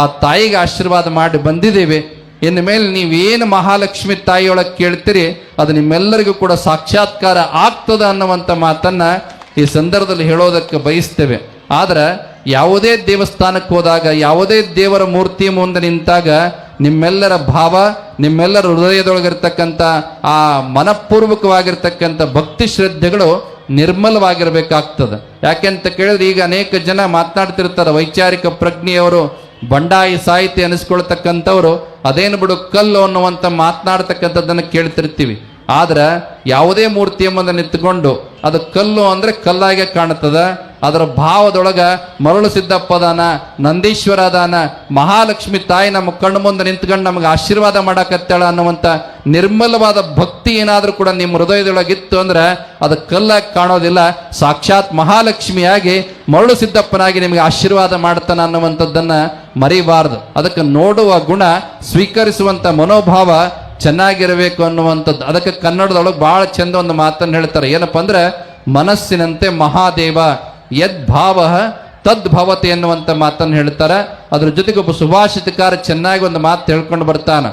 Speaker 1: ಆ ತಾಯಿಗೆ ಆಶೀರ್ವಾದ ಮಾಡಿ ಬಂದಿದ್ದೇವೆ. ಇನ್ನು ಮೇಲೆ ನೀವೇನು ಮಹಾಲಕ್ಷ್ಮಿ ತಾಯಿಯೊಳಗೆ ಕೇಳ್ತೀರಿ ಅದು ನಿಮ್ಮೆಲ್ಲರಿಗೂ ಕೂಡ ಸಾಕ್ಷಾತ್ಕಾರ ಆಗ್ತದ ಅನ್ನುವಂಥ ಮಾತನ್ನ ಈ ಸಂದರ್ಭದಲ್ಲಿ ಹೇಳೋದಕ್ಕೆ ಬಯಸ್ತೇವೆ. ಆದ್ರೆ ಯಾವುದೇ ದೇವಸ್ಥಾನಕ್ಕೆ ಹೋದಾಗ, ಯಾವುದೇ ದೇವರ ಮೂರ್ತಿ ಮುಂದೆ ನಿಂತಾಗ ನಿಮ್ಮೆಲ್ಲರ ಭಾವ, ನಿಮ್ಮೆಲ್ಲರ ಹೃದಯದೊಳಗಿರ್ತಕ್ಕಂಥ ಆ ಮನಪೂರ್ವಕವಾಗಿರ್ತಕ್ಕಂಥ ಭಕ್ತಿ ಶ್ರದ್ಧೆಗಳು ನಿರ್ಮಲವಾಗಿರ್ಬೇಕಾಗ್ತದೆ. ಯಾಕೆಂತ ಕೇಳಿದ್ರೆ ಈಗ ಅನೇಕ ಜನ ಮಾತನಾಡ್ತಿರ್ತಾರೆ, ವೈಚಾರಿಕ ಪ್ರಜ್ಞೆಯವರು, ಬಂಡಾಯಿ ಸಾಹಿತಿ ಅನಿಸ್ಕೊಳ್ತಕ್ಕಂಥವ್ರು, ಅದೇನು ಬಿಡು ಕಲ್ಲು ಅನ್ನುವಂಥ ಮಾತನಾಡ್ತಕ್ಕಂಥದ್ದನ್ನು ಕೇಳ್ತಿರ್ತೀವಿ. ಆದ್ರೆ ಯಾವುದೇ ಮೂರ್ತಿಯ ಮುಂದೆ ನಿಂತ್ಕೊಂಡು ಅದು ಕಲ್ಲು ಅಂದ್ರೆ ಕಲ್ಲಾಗೆ ಕಾಣುತ್ತದೆ. ಅದರ ಭಾವದೊಳಗ ಮರುಳು ಸಿದ್ದಪ್ಪ ಅದಾನ, ನಂದೀಶ್ವರ ಅದಾನ, ಮಹಾಲಕ್ಷ್ಮಿ ತಾಯಿ ನಮ್ಮ ಕಣ್ಣು ಮುಂದೆ ನಿಂತ್ಕೊಂಡು ನಮಗೆ ಆಶೀರ್ವಾದ ಮಾಡಕತ್ತಾಳ ಅನ್ನುವಂಥ ನಿರ್ಮಲವಾದ ಭಕ್ತಿ ಏನಾದರೂ ಕೂಡ ನಿಮ್ಮ ಹೃದಯದೊಳಗಿತ್ತು ಅಂದ್ರೆ ಅದು ಕಲ್ಲಾಗಿ ಕಾಣೋದಿಲ್ಲ, ಸಾಕ್ಷಾತ್ ಮಹಾಲಕ್ಷ್ಮಿಯಾಗಿ ಮರುಳು ಸಿದ್ದಪ್ಪನಾಗಿ ನಿಮಗೆ ಆಶೀರ್ವಾದ ಮಾಡ್ತಾನ ಅನ್ನುವಂಥದ್ದನ್ನ ಮರಿಬಾರ್ದು. ಅದಕ್ಕೆ ನೋಡುವ ಗುಣ, ಸ್ವೀಕರಿಸುವಂಥ ಮನೋಭಾವ ಚೆನ್ನಾಗಿರಬೇಕು ಅನ್ನುವಂಥದ್ದು. ಅದಕ್ಕೆ ಕನ್ನಡದೊಳಗೆ ಬಹಳ ಚಂದ ಒಂದು ಮಾತನ್ನು ಹೇಳ್ತಾರೆ, ಏನಪ್ಪ ಅಂದ್ರೆ, ಮನಸ್ಸಿನಂತೆ ಮಹಾದೇವ, ಯದ್ಭಾವ ತದ್ಭವತಿ ಎನ್ನುವಂತ ಮಾತನ್ನು ಹೇಳ್ತಾರೆ. ಅದ್ರ ಜೊತೆಗೆ ಒಬ್ಬ ಸುಭಾಷಿತಕಾರ ಚೆನ್ನಾಗಿ ಒಂದು ಮಾತು ಹೇಳ್ಕೊಂಡು ಬರ್ತಾನ.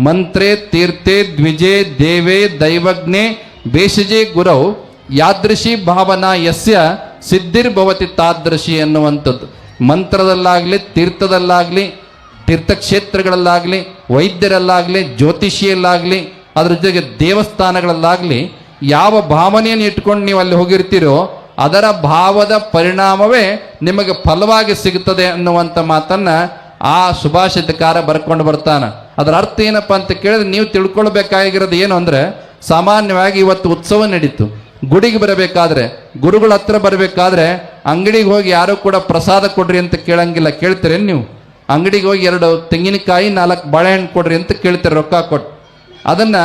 Speaker 1: ಮಂತ್ರೇ ತೀರ್ಥೆ ದ್ವಿಜೆ ದೇವೇ ದೈವಜ್ಞೆ ಬೇಷಜೆ ಗುರೌ ಯಾದೃಶಿ ಭಾವನಾ ಯಸ್ಯ ಸಿದ್ಧಿರ್ಭವತಿ ತಾದೃಶಿ ಎನ್ನುವಂಥದ್ದು. ಮಂತ್ರದಲ್ಲಾಗ್ಲಿ, ತೀರ್ಥದಲ್ಲಾಗ್ಲಿ, ತೀರ್ಥಕ್ಷೇತ್ರಗಳಲ್ಲಾಗ್ಲಿ, ವೈದ್ಯರಲ್ಲಾಗ್ಲಿ, ಜ್ಯೋತಿಷಿಯಲ್ಲಾಗ್ಲಿ, ಅದ್ರ ಜೊತೆಗೆ ದೇವಸ್ಥಾನಗಳಲ್ಲಾಗ್ಲಿ ಯಾವ ಭಾವನೆಯನ್ನು ಇಟ್ಕೊಂಡು ನೀವು ಅಲ್ಲಿ ಹೋಗಿರ್ತೀರೋ ಅದರ ಭಾವದ ಪರಿಣಾಮವೇ ನಿಮಗೆ ಫಲವಾಗಿ ಸಿಗುತ್ತದೆ ಅನ್ನುವಂಥ ಮಾತನ್ನ ಆ ಸುಭಾಷಿತಕಾರ ಬರ್ಕೊಂಡು ಬರ್ತಾನೆ. ಅದರ ಅರ್ಥ ಏನಪ್ಪಾ ಅಂತ ಕೇಳಿದ್ರೆ, ನೀವು ತಿಳ್ಕೊಳ್ಬೇಕಾಗಿರೋದು ಏನು ಅಂದ್ರೆ, ಸಾಮಾನ್ಯವಾಗಿ ಇವತ್ತು ಉತ್ಸವ ನಡೀತು, ಗುಡಿಗೆ ಬರಬೇಕಾದ್ರೆ, ಗುರುಗಳ ಹತ್ರ ಬರಬೇಕಾದ್ರೆ ಅಂಗಡಿಗೆ ಹೋಗಿ ಯಾರು ಕೂಡ ಪ್ರಸಾದ ಕೊಡ್ರಿ ಅಂತ ಕೇಳಂಗಿಲ್ಲ. ಕೇಳ್ತೀರೇನು ನೀವು? ಅಂಗಡಿಗೆ ಹೋಗಿ 2 ತೆಂಗಿನಕಾಯಿ 4 ಬಾಳೆಹಣ್ಣು ಕೊಡ್ರಿ ಅಂತ ಕೇಳ್ತಾರೆ ರೊಕ್ಕ ಕೊಟ್ಟು. ಅದನ್ನ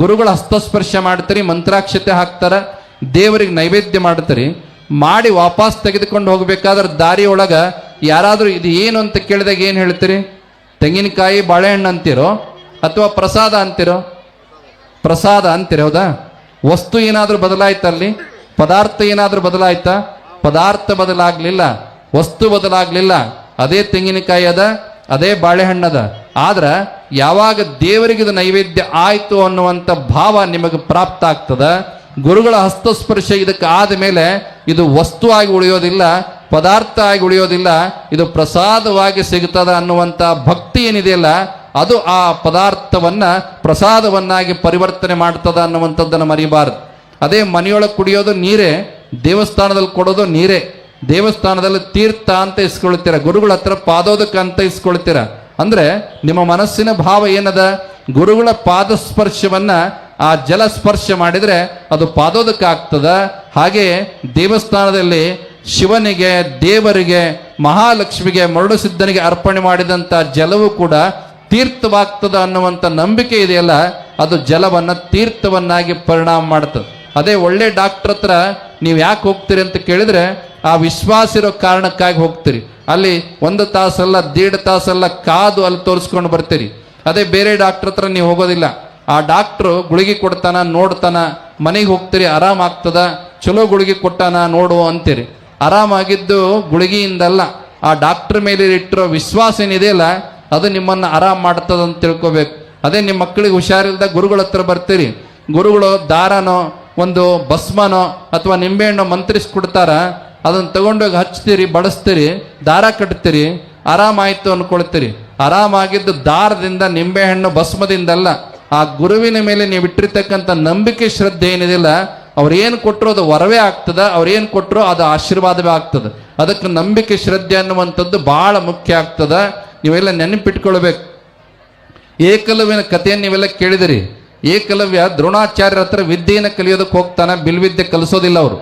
Speaker 1: ಗುರುಗಳ ಹಸ್ತಸ್ಪರ್ಶ ಮಾಡ್ತೀರಿ, ಮಂತ್ರಾಕ್ಷತೆ ಹಾಕ್ತಾರ, ದೇವರಿಗೆ ನೈವೇದ್ಯ ಮಾಡ್ತೀರಿ. ಮಾಡಿ ವಾಪಸ್ ತೆಗೆದುಕೊಂಡು ಹೋಗ್ಬೇಕಾದ್ರೆ ದಾರಿ ಒಳಗ ಯಾರಾದ್ರೂ ಇದು ಏನು ಅಂತ ಕೇಳಿದಾಗ ಏನು ಹೇಳ್ತೀರಿ? ತೆಂಗಿನಕಾಯಿ ಬಾಳೆಹಣ್ಣು ಅಂತೀರೋ ಅಥವಾ ಪ್ರಸಾದ ಅಂತೀರೋ? ಪ್ರಸಾದ ಅಂತೀರಿ, ಹೌದಾ? ವಸ್ತು ಏನಾದ್ರೂ ಬದಲಾಯ್ತಲ್ಲಿ? ಪದಾರ್ಥ ಏನಾದ್ರೂ ಬದಲಾಯ್ತಾ? ಪದಾರ್ಥ ಬದಲಾಗ್ಲಿಲ್ಲ, ವಸ್ತು ಬದಲಾಗ್ಲಿಲ್ಲ. ಅದೇ ತೆಂಗಿನಕಾಯಿ ಅದ, ಅದೇ ಬಾಳೆಹಣ್ಣದ. ಆದ್ರ ಯಾವಾಗ ದೇವರಿಗೆ ಇದು ನೈವೇದ್ಯ ಆಯ್ತು ಅನ್ನುವಂಥ ಭಾವ ನಿಮಗೆ ಪ್ರಾಪ್ತ ಆಗ್ತದ, ಗುರುಗಳ ಹಸ್ತಸ್ಪರ್ಶ ಇದಕ್ಕೆ ಆದ ಮೇಲೆ ಇದು ವಸ್ತು ಆಗಿ ಉಳಿಯೋದಿಲ್ಲ, ಪದಾರ್ಥ ಆಗಿ ಉಳಿಯೋದಿಲ್ಲ, ಇದು ಪ್ರಸಾದವಾಗಿ ಸಿಗುತ್ತದೆ ಅನ್ನುವಂಥ ಭಕ್ತಿ ಏನಿದೆಯಲ್ಲ, ಅದು ಆ ಪದಾರ್ಥವನ್ನ ಪ್ರಸಾದವನ್ನಾಗಿ ಪರಿವರ್ತನೆ ಮಾಡ್ತದ ಅನ್ನುವಂಥದ್ದನ್ನು ಮರಿಬಾರದು. ಅದೇ ಮನೆಯೊಳಗೆ ಕುಡಿಯೋದು ನೀರೇ, ದೇವಸ್ಥಾನದಲ್ಲಿ ಕೊಡೋದು ನೀರೇ. ದೇವಸ್ಥಾನದಲ್ಲಿ ತೀರ್ಥ ಅಂತ ಇಸ್ಕೊಳ್ತೀರ, ಗುರುಗಳ ಹತ್ರ ಪಾದೋದಕ ಅಂತ ಇಸ್ಕೊಳ್ತೀರ. ಅಂದ್ರೆ ನಿಮ್ಮ ಮನಸ್ಸಿನ ಭಾವ ಏನದ? ಗುರುಗಳ ಪಾದಸ್ಪರ್ಶವನ್ನ, ಆ ಜಲ ಸ್ಪರ್ಶ ಮಾಡಿದ್ರೆ ಅದು ಪಾದೋದಕ ಆಗ್ತದ. ಹಾಗೆ ದೇವಸ್ಥಾನದಲ್ಲಿ ಶಿವನಿಗೆ, ದೇವರಿಗೆ, ಮಹಾಲಕ್ಷ್ಮಿಗೆ, ಮರಳು ಸಿದ್ಧನಿಗೆ ಅರ್ಪಣೆ ಮಾಡಿದಂತ ಜಲವು ಕೂಡ ತೀರ್ಥವಾಗ್ತದ ಅನ್ನುವಂಥ ನಂಬಿಕೆ ಇದೆಯಲ್ಲ, ಅದು ಜಲವನ್ನ ತೀರ್ಥವನ್ನಾಗಿ ಪರಿಣಾಮ ಮಾಡ್ತದೆ. ಅದೇ ಒಳ್ಳೆ ಡಾಕ್ಟರ್ ಹತ್ರ ನೀವು ಯಾಕೆ ಹೋಗ್ತೀರಿ ಅಂತ ಕೇಳಿದ್ರೆ, ಆ ವಿಶ್ವಾಸ ಇರೋ ಕಾರಣಕ್ಕಾಗಿ ಹೋಗ್ತೀರಿ. ಅಲ್ಲಿ 1 ತಾಸಲ್ಲ, 1.5 ತಾಸಲ್ಲ ಕಾದು ಅಲ್ಲಿ ತೋರಿಸ್ಕೊಂಡು ಬರ್ತೀರಿ. ಅದೇ ಬೇರೆ ಡಾಕ್ಟರ್ ಹತ್ರ ನೀವು ಹೋಗೋದಿಲ್ಲ. ಆ ಡಾಕ್ಟ್ರು ಗುಳಿಗೆ ಕೊಡ್ತಾನ, ನೋಡ್ತಾನ, ಮನೆಗೆ ಹೋಗ್ತೀರಿ, ಆರಾಮಾಗ್ತದ, ಚಲೋ ಗುಳಿಗೆ ಕೊಟ್ಟಾನ ನೋಡು ಅಂತೀರಿ. ಆರಾಮಾಗಿದ್ದು ಗುಳಿಗೆಯಿಂದಲ್ಲ, ಆ ಡಾಕ್ಟರ್ ಮೇಲೆ ಇಟ್ಟಿರೋ ವಿಶ್ವಾಸ ಏನಿದೆಯಲ್ಲ, ಅದು ನಿಮ್ಮನ್ನ ಆರಾಮ್ ಮಾಡ್ತದ ಅಂತ ತಿಳ್ಕೊಬೇಕು. ಅದೇ ನಿಮ್ಮ ಮಕ್ಕಳಿಗೆ ಹುಷಾರಿಲ್ದ ಗುರುಗಳ ಹತ್ರ ಬರ್ತೀರಿ, ಗುರುಗಳು ದಾರನೋ ಒಂದು ಭಸ್ಮನೋ ಅಥವಾ ನಿಂಬೆಹಣ್ಣು ಮಂತ್ರಿಸ್ಕೊಡ್ತಾರ, ಅದನ್ನ ತಗೊಂಡೋಗಿ ಹಚ್ತೀರಿ, ಬಳಸ್ತೀರಿ, ದಾರ ಕಟ್ತೀರಿ, ಆರಾಮಾಯ್ತು ಅನ್ಕೊಳ್ತೀರಿ. ಆರಾಮಾಗಿದ್ದು ದಾರದಿಂದ, ನಿಂಬೆಹಣ್ಣು ಭಸ್ಮದಿಂದಲ್ಲ, ಆ ಗುರುವಿನ ಮೇಲೆ ನೀವು ಇಟ್ಟಿರ್ತಕ್ಕಂಥ ನಂಬಿಕೆ ಶ್ರದ್ಧೆ ಏನಿದೆಯಲ್ಲ, ಅವ್ರೇನು ಕೊಟ್ಟರು ಅದು ವರವೇ ಆಗ್ತದ, ಅವ್ರೇನು ಕೊಟ್ಟರು ಅದು ಆಶೀರ್ವಾದವೇ ಆಗ್ತದೆ. ಅದಕ್ಕೆ ನಂಬಿಕೆ ಶ್ರದ್ಧೆ ಅನ್ನುವಂಥದ್ದು ಬಹಳ ಮುಖ್ಯ ಆಗ್ತದ. ನೀವೆಲ್ಲ ನೆನಪಿಟ್ಕೊಳ್ಬೇಕು. ಏಕಲವ್ಯನ ಕಥೆಯನ್ನು ನೀವೆಲ್ಲ ಕೇಳಿದಿರಿ. ಏಕಲವ್ಯ ದ್ರೋಣಾಚಾರ್ಯರ ಹತ್ರ ವಿದ್ಯೆಯನ್ನು ಕಲಿಯೋದಕ್ಕೆ ಹೋಗ್ತಾನೆ, ಬಿಲ್ವಿದ್ಯೆ ಕಲಿಸೋದಿಲ್ಲ ಅವರು.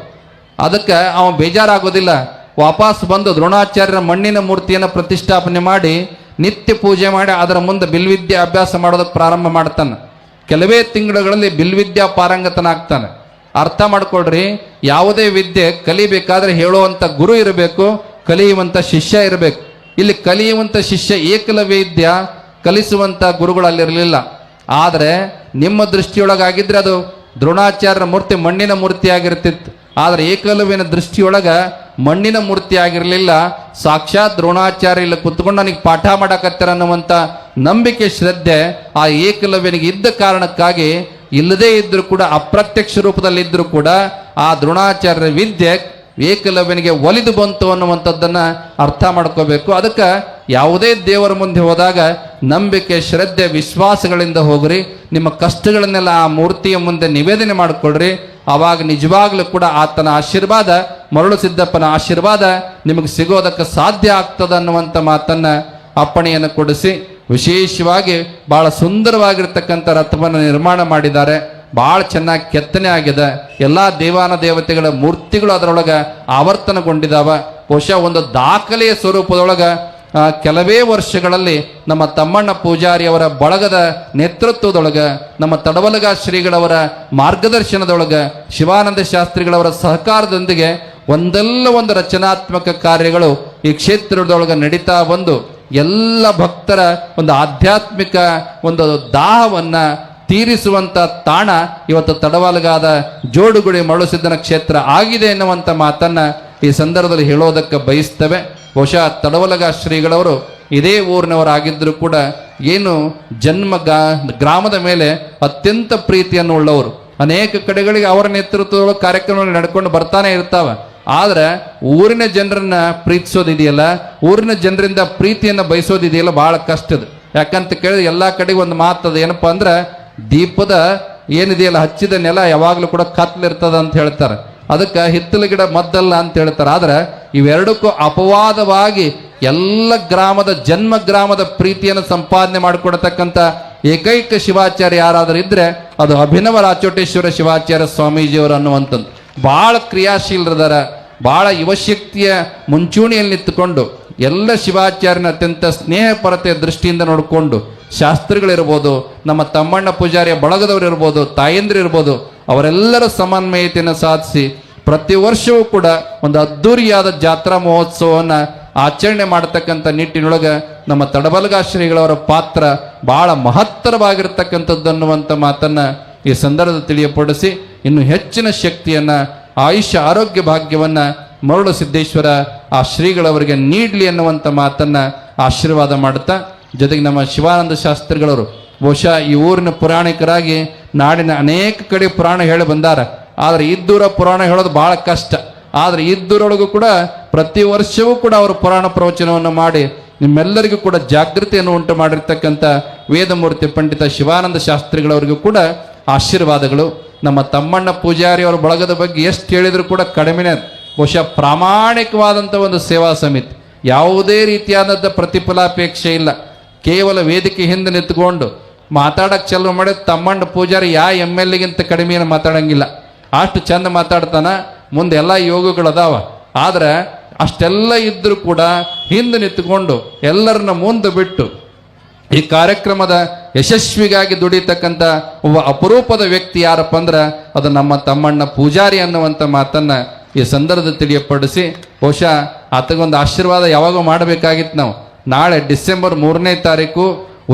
Speaker 1: ಅದಕ್ಕೆ ಅವ ಬೇಜಾರಾಗೋದಿಲ್ಲ. ವಾಪಸ್ ಬಂದು ದ್ರೋಣಾಚಾರ್ಯರ ಮಣ್ಣಿನ ಮೂರ್ತಿಯನ್ನು ಪ್ರತಿಷ್ಠಾಪನೆ ಮಾಡಿ ನಿತ್ಯ ಪೂಜೆ ಮಾಡಿ ಅದರ ಮುಂದೆ ಬಿಲ್ವಿದ್ಯೆ ಅಭ್ಯಾಸ ಮಾಡೋದಕ್ಕೆ ಪ್ರಾರಂಭ ಮಾಡ್ತಾನೆ. ಕೆಲವೇ ತಿಂಗಳುಗಳಲ್ಲಿ ಬಿಲ್ವಿದ್ಯಾ ಪಾರಂಗತನಾಗ್ತಾನೆ. ಅರ್ಥ ಮಾಡ್ಕೊಳ್ರಿ, ಯಾವುದೇ ವಿದ್ಯೆ ಕಲಿಬೇಕಾದ್ರೆ ಹೇಳುವಂಥ ಗುರು ಇರಬೇಕು, ಕಲಿಯುವಂಥ ಶಿಷ್ಯ ಇರಬೇಕು. ಇಲ್ಲಿ ಕಲಿಯುವಂಥ ಶಿಷ್ಯ ಏಕಲವ್ಯ ಇದ್ಯಾ, ಕಲಿಸುವಂಥ ಗುರುಗಳಲ್ಲಿರಲಿಲ್ಲ. ಆದರೆ ನಿಮ್ಮ ದೃಷ್ಟಿಯೊಳಗಾಗಿದ್ರೆ ಅದು ದ್ರೋಣಾಚಾರ್ಯರ ಮೂರ್ತಿ ಮಣ್ಣಿನ ಮೂರ್ತಿ ಆಗಿರ್ತಿತ್ತು. ಆದರೆ ಏಕಲವ್ಯನ ದೃಷ್ಟಿಯೊಳಗ ಮಣ್ಣಿನ ಮೂರ್ತಿ ಆಗಿರಲಿಲ್ಲ, ಸಾಕ್ಷಾತ್ ದ್ರೋಣಾಚಾರ್ಯ ಇಲ್ಲಿ ಕುತ್ಕೊಂಡು ನನಗೆ ಪಾಠ ಮಾಡಕತ್ತಾರ ಅನ್ನುವಂಥ ನಂಬಿಕೆ ಶ್ರದ್ಧೆ ಆ ಏಕಲವ್ಯನಿಗೆ ಇದ್ದ ಕಾರಣಕ್ಕಾಗಿ ಇಲ್ಲದೇ ಇದ್ರೂ ಕೂಡ, ಅಪ್ರತ್ಯಕ್ಷ ರೂಪದಲ್ಲಿ ಇದ್ರೂ ಕೂಡ ಆ ದ್ರೋಣಾಚಾರ್ಯರ ವಿದ್ಯೆ ಏಕಲವ್ಯನಿಗೆ ಒಲಿದು ಬಂತು ಅನ್ನುವಂಥದ್ದನ್ನ ಅರ್ಥ ಮಾಡ್ಕೋಬೇಕು. ಅದಕ್ಕೆ ಯಾವುದೇ ದೇವರ ಮುಂದೆ ಹೋದಾಗ ನಂಬಿಕೆ ಶ್ರದ್ಧೆ ವಿಶ್ವಾಸಗಳಿಂದ ಹೋಗ್ರಿ. ನಿಮ್ಮ ಕಷ್ಟಗಳನ್ನೆಲ್ಲ ಆ ಮೂರ್ತಿಯ ಮುಂದೆ ನಿವೇದನೆ ಮಾಡಿಕೊಳ್ರಿ. ಆವಾಗ ನಿಜವಾಗ್ಲೂ ಕೂಡ ಆತನ ಆಶೀರ್ವಾದ, ಮರಳು ಸಿದ್ದಪ್ಪನ ಆಶೀರ್ವಾದ ನಿಮಗೆ ಸಿಗೋದಕ್ಕೆ ಸಾಧ್ಯ ಆಗ್ತದ ಅನ್ನುವಂಥ ಮಾತನ್ನ ಅಪ್ಪಣೆಯನ್ನು ಕೊಡಿಸಿ, ವಿಶೇಷವಾಗಿ ಬಹಳ ಸುಂದರವಾಗಿರ್ತಕ್ಕಂಥ ರಥವನ್ನು ನಿರ್ಮಾಣ ಮಾಡಿದ್ದಾರೆ. ಭಾಳ ಚೆನ್ನಾಗಿ ಕೆತ್ತನೆ ಆಗಿದೆ. ಎಲ್ಲ ದೇವಾನ ದೇವತೆಗಳ ಮೂರ್ತಿಗಳು ಅದರೊಳಗೆ ಆವರ್ತನಗೊಂಡಿದ್ದಾವ. ಬಹುಶಃ ಒಂದು ದಾಖಲೆಯ ಸ್ವರೂಪದೊಳಗೆ ಕೆಲವೇ ವರ್ಷಗಳಲ್ಲಿ ನಮ್ಮ ತಮ್ಮಣ್ಣ ಪೂಜಾರಿಯವರ ಬಳಗದ ನೇತೃತ್ವದೊಳಗೆ, ನಮ್ಮ ತಡವಲಗ ಶ್ರೀಗಳವರ ಮಾರ್ಗದರ್ಶನದೊಳಗೆ, ಶಿವಾನಂದ ಶಾಸ್ತ್ರಿಗಳವರ ಸಹಕಾರದೊಂದಿಗೆ ಒಂದಲ್ಲ ಒಂದು ರಚನಾತ್ಮಕ ಕಾರ್ಯಗಳು ಈ ಕ್ಷೇತ್ರದೊಳಗೆ ನಡೀತಾ ಬಂದು ಎಲ್ಲ ಭಕ್ತರ ಒಂದು ಆಧ್ಯಾತ್ಮಿಕ ಒಂದು ದಾಹವನ್ನ ತೀರಿಸುವಂತ ತಾಣ ಇವತ್ತು ತಡವಲಗಾದ ಜೋಡುಗುಡಿ ಮರಳುಸಿದ್ದನ ಕ್ಷೇತ್ರ ಆಗಿದೆ ಎನ್ನುವಂಥ ಮಾತನ್ನ ಈ ಸಂದರ್ಭದಲ್ಲಿ ಹೇಳೋದಕ್ಕೆ ಬಯಸ್ತೇವೆ. ಬಹುಶಃ ತಡವಲಗ ಶ್ರೀಗಳವರು ಇದೇ ಊರಿನವರಾಗಿದ್ದರೂ ಕೂಡ ಏನು ಗ್ರಾಮದ ಮೇಲೆ ಅತ್ಯಂತ ಪ್ರೀತಿಯನ್ನು ಉಳ್ಳವರು. ಅನೇಕ ಕಡೆಗಳಿಗೆ ಅವರ ನೇತೃತ್ವದೊಳಗೆ ಕಾರ್ಯಕ್ರಮಗಳು ನಡ್ಕೊಂಡು ಬರ್ತಾನೆ ಇರ್ತಾವ. ಆದ್ರೆ ಊರಿನ ಜನರನ್ನ ಪ್ರೀತಿಸೋದಿದೆಯಲ್ಲ, ಊರಿನ ಜನರಿಂದ ಪ್ರೀತಿಯನ್ನು ಬಯಸೋದಿದೆಯಲ್ಲ, ಬಹಳ ಕಷ್ಟದ. ಯಾಕಂತ ಕೇಳಿದ್ರೆ ಎಲ್ಲಾ ಕಡೆಗೆ ಒಂದು ಮಾತದ, ಏನಪ್ಪಾ ಅಂದ್ರೆ ದೀಪದ ಏನಿದೆಯಲ್ಲ ಹಚ್ಚಿದ ನೆಲ ಯಾವಾಗ್ಲೂ ಕೂಡ ಕತ್ಲಿರ್ತದ ಅಂತ ಹೇಳ್ತಾರೆ. ಅದಕ್ಕೆ ಹಿತ್ತಲ ಗಿಡ ಮದ್ದಲ್ಲ ಅಂತ ಹೇಳ್ತಾರೆ. ಆದ್ರೆ ಇವೆರಡಕ್ಕೂ ಅಪವಾದವಾಗಿ ಎಲ್ಲ ಗ್ರಾಮದ ಪ್ರೀತಿಯನ್ನು ಸಂಪಾದನೆ ಮಾಡಿಕೊಡತಕ್ಕಂಥ ಏಕೈಕ ಶಿವಾಚಾರ್ಯ ಯಾರಾದರೂ ಇದ್ರೆ ಅದು ಅಭಿನವ ರಾಚೋಟೇಶ್ವರ ಶಿವಾಚಾರ್ಯ ಸ್ವಾಮೀಜಿಯವರು ಅನ್ನುವಂಥದ್ದು. ಬಹಳ ಕ್ರಿಯಾಶೀಲರದಾರ, ಬಹಳ ಯುವಶಕ್ತಿಯ ಮುಂಚೂಣಿಯಲ್ಲಿ ನಿಂತುಕೊಂಡು ಎಲ್ಲ ಶಿವಾಚಾರ್ಯನ ಅತ್ಯಂತ ಸ್ನೇಹಪರತೆಯ ದೃಷ್ಟಿಯಿಂದ ನೋಡಿಕೊಂಡು ಶಾಸ್ತ್ರಿಗಳಿರ್ಬೋದು, ನಮ್ಮ ತಮ್ಮಣ್ಣ ಪೂಜಾರಿಯ ಬಳಗದವರು ಇರ್ಬೋದು, ತಾಯಂದ್ರು ಇರ್ಬೋದು, ಅವರೆಲ್ಲರ ಸಮನ್ವಯತೆಯನ್ನು ಸಾಧಿಸಿ ಪ್ರತಿ ವರ್ಷವೂ ಕೂಡ ಒಂದು ಅದ್ದೂರಿಯಾದ ಜಾತ್ರಾ ಮಹೋತ್ಸವವನ್ನು ಆಚರಣೆ ಮಾಡತಕ್ಕಂಥ ನಿಟ್ಟಿನೊಳಗೆ ನಮ್ಮ ತಡಬಲಗ ಶ್ರೀಗಳವರ ಪಾತ್ರ ಬಹಳ ಮಹತ್ತರವಾಗಿರ್ತಕ್ಕಂಥದ್ದು ಅನ್ನುವಂಥ ಮಾತನ್ನ ಈ ಸಂದರ್ಭದಲ್ಲಿ ತಿಳಿಯಪಡಿಸಿ, ಇನ್ನು ಹೆಚ್ಚಿನ ಶಕ್ತಿಯನ್ನ, ಆಯುಷ್ಯ, ಆರೋಗ್ಯ ಭಾಗ್ಯವನ್ನ ಮರಳು ಸಿದ್ದೇಶ್ವರ ಆ ಶ್ರೀಗಳವರಿಗೆ ನೀಡಲಿ ಅನ್ನುವಂಥ ಮಾತನ್ನ ಆಶೀರ್ವಾದ ಮಾಡುತ್ತಾ, ಜೊತೆಗೆ ನಮ್ಮ ಶಿವಾನಂದ ಶಾಸ್ತ್ರಿಗಳವರು ಬಹುಶಃ ಈ ಊರಿನ ಪುರಾಣಿಕರಾಗಿ ನಾಡಿನ ಅನೇಕ ಕಡೆ ಪುರಾಣ ಹೇಳಿ ಬಂದಾರ. ಆದ್ರೆ ಇದ್ದೂರ ಪುರಾಣ ಹೇಳೋದು ಬಹಳ ಕಷ್ಟ. ಆದ್ರೆ ಇದ್ದೂರೊಳಗೂ ಕೂಡ ಪ್ರತಿ ವರ್ಷವೂ ಕೂಡ ಅವರು ಪುರಾಣ ಪ್ರವಚನವನ್ನು ಮಾಡಿ ನಿಮ್ಮೆಲ್ಲರಿಗೂ ಕೂಡ ಜಾಗೃತಿಯನ್ನು ಉಂಟು ಮಾಡಿರ್ತಕ್ಕಂಥ ವೇದಮೂರ್ತಿ ಪಂಡಿತ ಶಿವಾನಂದ ಶಾಸ್ತ್ರಿಗಳವರಿಗೂ ಕೂಡ ಆಶೀರ್ವಾದಗಳು. ನಮ್ಮ ತಮ್ಮಣ್ಣ ಪೂಜಾರಿ ಅವರ ಬಳಗದ ಬಗ್ಗೆ ಎಷ್ಟು ಹೇಳಿದ್ರು ಕೂಡ ಕಡಿಮೆನೇ. ಬಹುಶಃ ಪ್ರಾಮಾಣಿಕವಾದಂಥ ಒಂದು ಸೇವಾ ಸಮಿತಿ, ಯಾವುದೇ ರೀತಿಯಾದಂಥ ಪ್ರತಿಫಲಾಪೇಕ್ಷೆ ಇಲ್ಲ. ಕೇವಲ ವೇದಿಕೆ ಹಿಂದೆ ನಿಂತ್ಕೊಂಡು ಮಾತಾಡಕ್ಕೆ ಚಾಲೂ ಮಾಡಿ ತಮ್ಮಣ್ಣ ಪೂಜಾರಿ MLA ಕಡಿಮೆ ಮಾತಾಡಂಗಿಲ್ಲ, ಅಷ್ಟು ಚಂದ ಮಾತಾಡ್ತಾನ. ಮುಂದೆ ಎಲ್ಲ ಯೋಗಗಳದಾವ. ಆದ್ರೆ ಅಷ್ಟೆಲ್ಲ ಇದ್ರೂ ಕೂಡ ಹಿಂದೆ ನಿಂತುಕೊಂಡು ಎಲ್ಲರನ್ನ ಮುಂದೆ ಬಿಟ್ಟು ಈ ಕಾರ್ಯಕ್ರಮದ ಯಶಸ್ವಿಗಾಗಿ ದುಡಿತಕ್ಕಂಥ ಒಬ್ಬ ಅಪರೂಪದ ವ್ಯಕ್ತಿ ಯಾರಪ್ಪ ಅಂದ್ರೆ ಅದು ನಮ್ಮ ತಮ್ಮಣ್ಣ ಪೂಜಾರಿ ಅನ್ನುವಂಥ ಮಾತನ್ನ ಈ ಸಂದರ್ಭದಲ್ಲಿ ತಿಳಿಯಪಡಿಸಿ, ಬಹುಶಃ ಆತಗೊಂದು ಆಶೀರ್ವಾದ ಯಾವಾಗ ಮಾಡಬೇಕಾಗಿತ್ತು. ನಾವು ನಾಳೆ ಡಿಸೆಂಬರ್ 3ನೇ ತಾರೀಕು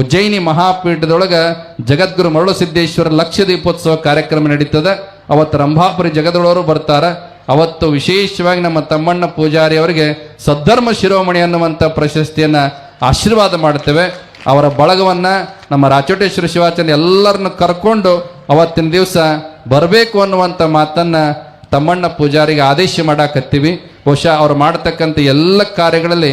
Speaker 1: ಉಜ್ಜಯಿನಿ ಮಹಾಪೀಠದೊಳಗೆ ಜಗದ್ಗುರು ಮರಳು ಸಿದ್ದೇಶ್ವರ ಲಕ್ಷ ದೀಪೋತ್ಸವ ಕಾರ್ಯಕ್ರಮ ನಡೀತದೆ. ಅವತ್ತು ರಂಭಾಪುರಿ ಜಗದೊಳವರು ಬರ್ತಾರೆ. ಅವತ್ತು ವಿಶೇಷವಾಗಿ ನಮ್ಮ ತಮ್ಮಣ್ಣ ಪೂಜಾರಿ ಅವರಿಗೆ ಸದ್ಧರ್ಮ ಶಿರೋಮಣಿ ಅನ್ನುವಂಥ ಪ್ರಶಸ್ತಿಯನ್ನ ಆಶೀರ್ವಾದ ಮಾಡ್ತೇವೆ. ಅವರ ಬಳಗವನ್ನ ನಮ್ಮ ರಾಚೋಟೇಶ್ವರ ಶಿವಾಚಾರ್ಯ ಎಲ್ಲರನ್ನು ಕರ್ಕೊಂಡು ಅವತ್ತಿನ ದಿವಸ ಬರಬೇಕು ಅನ್ನುವಂಥ ಮಾತನ್ನ ತಮ್ಮಣ್ಣ ಪೂಜಾರಿಗೆ ಆದೇಶ ಮಾಡಾಕತ್ತೀವಿ. ಬಹುಶಃ ಅವ್ರು ಮಾಡತಕ್ಕಂಥ ಎಲ್ಲ ಕಾರ್ಯಗಳಲ್ಲಿ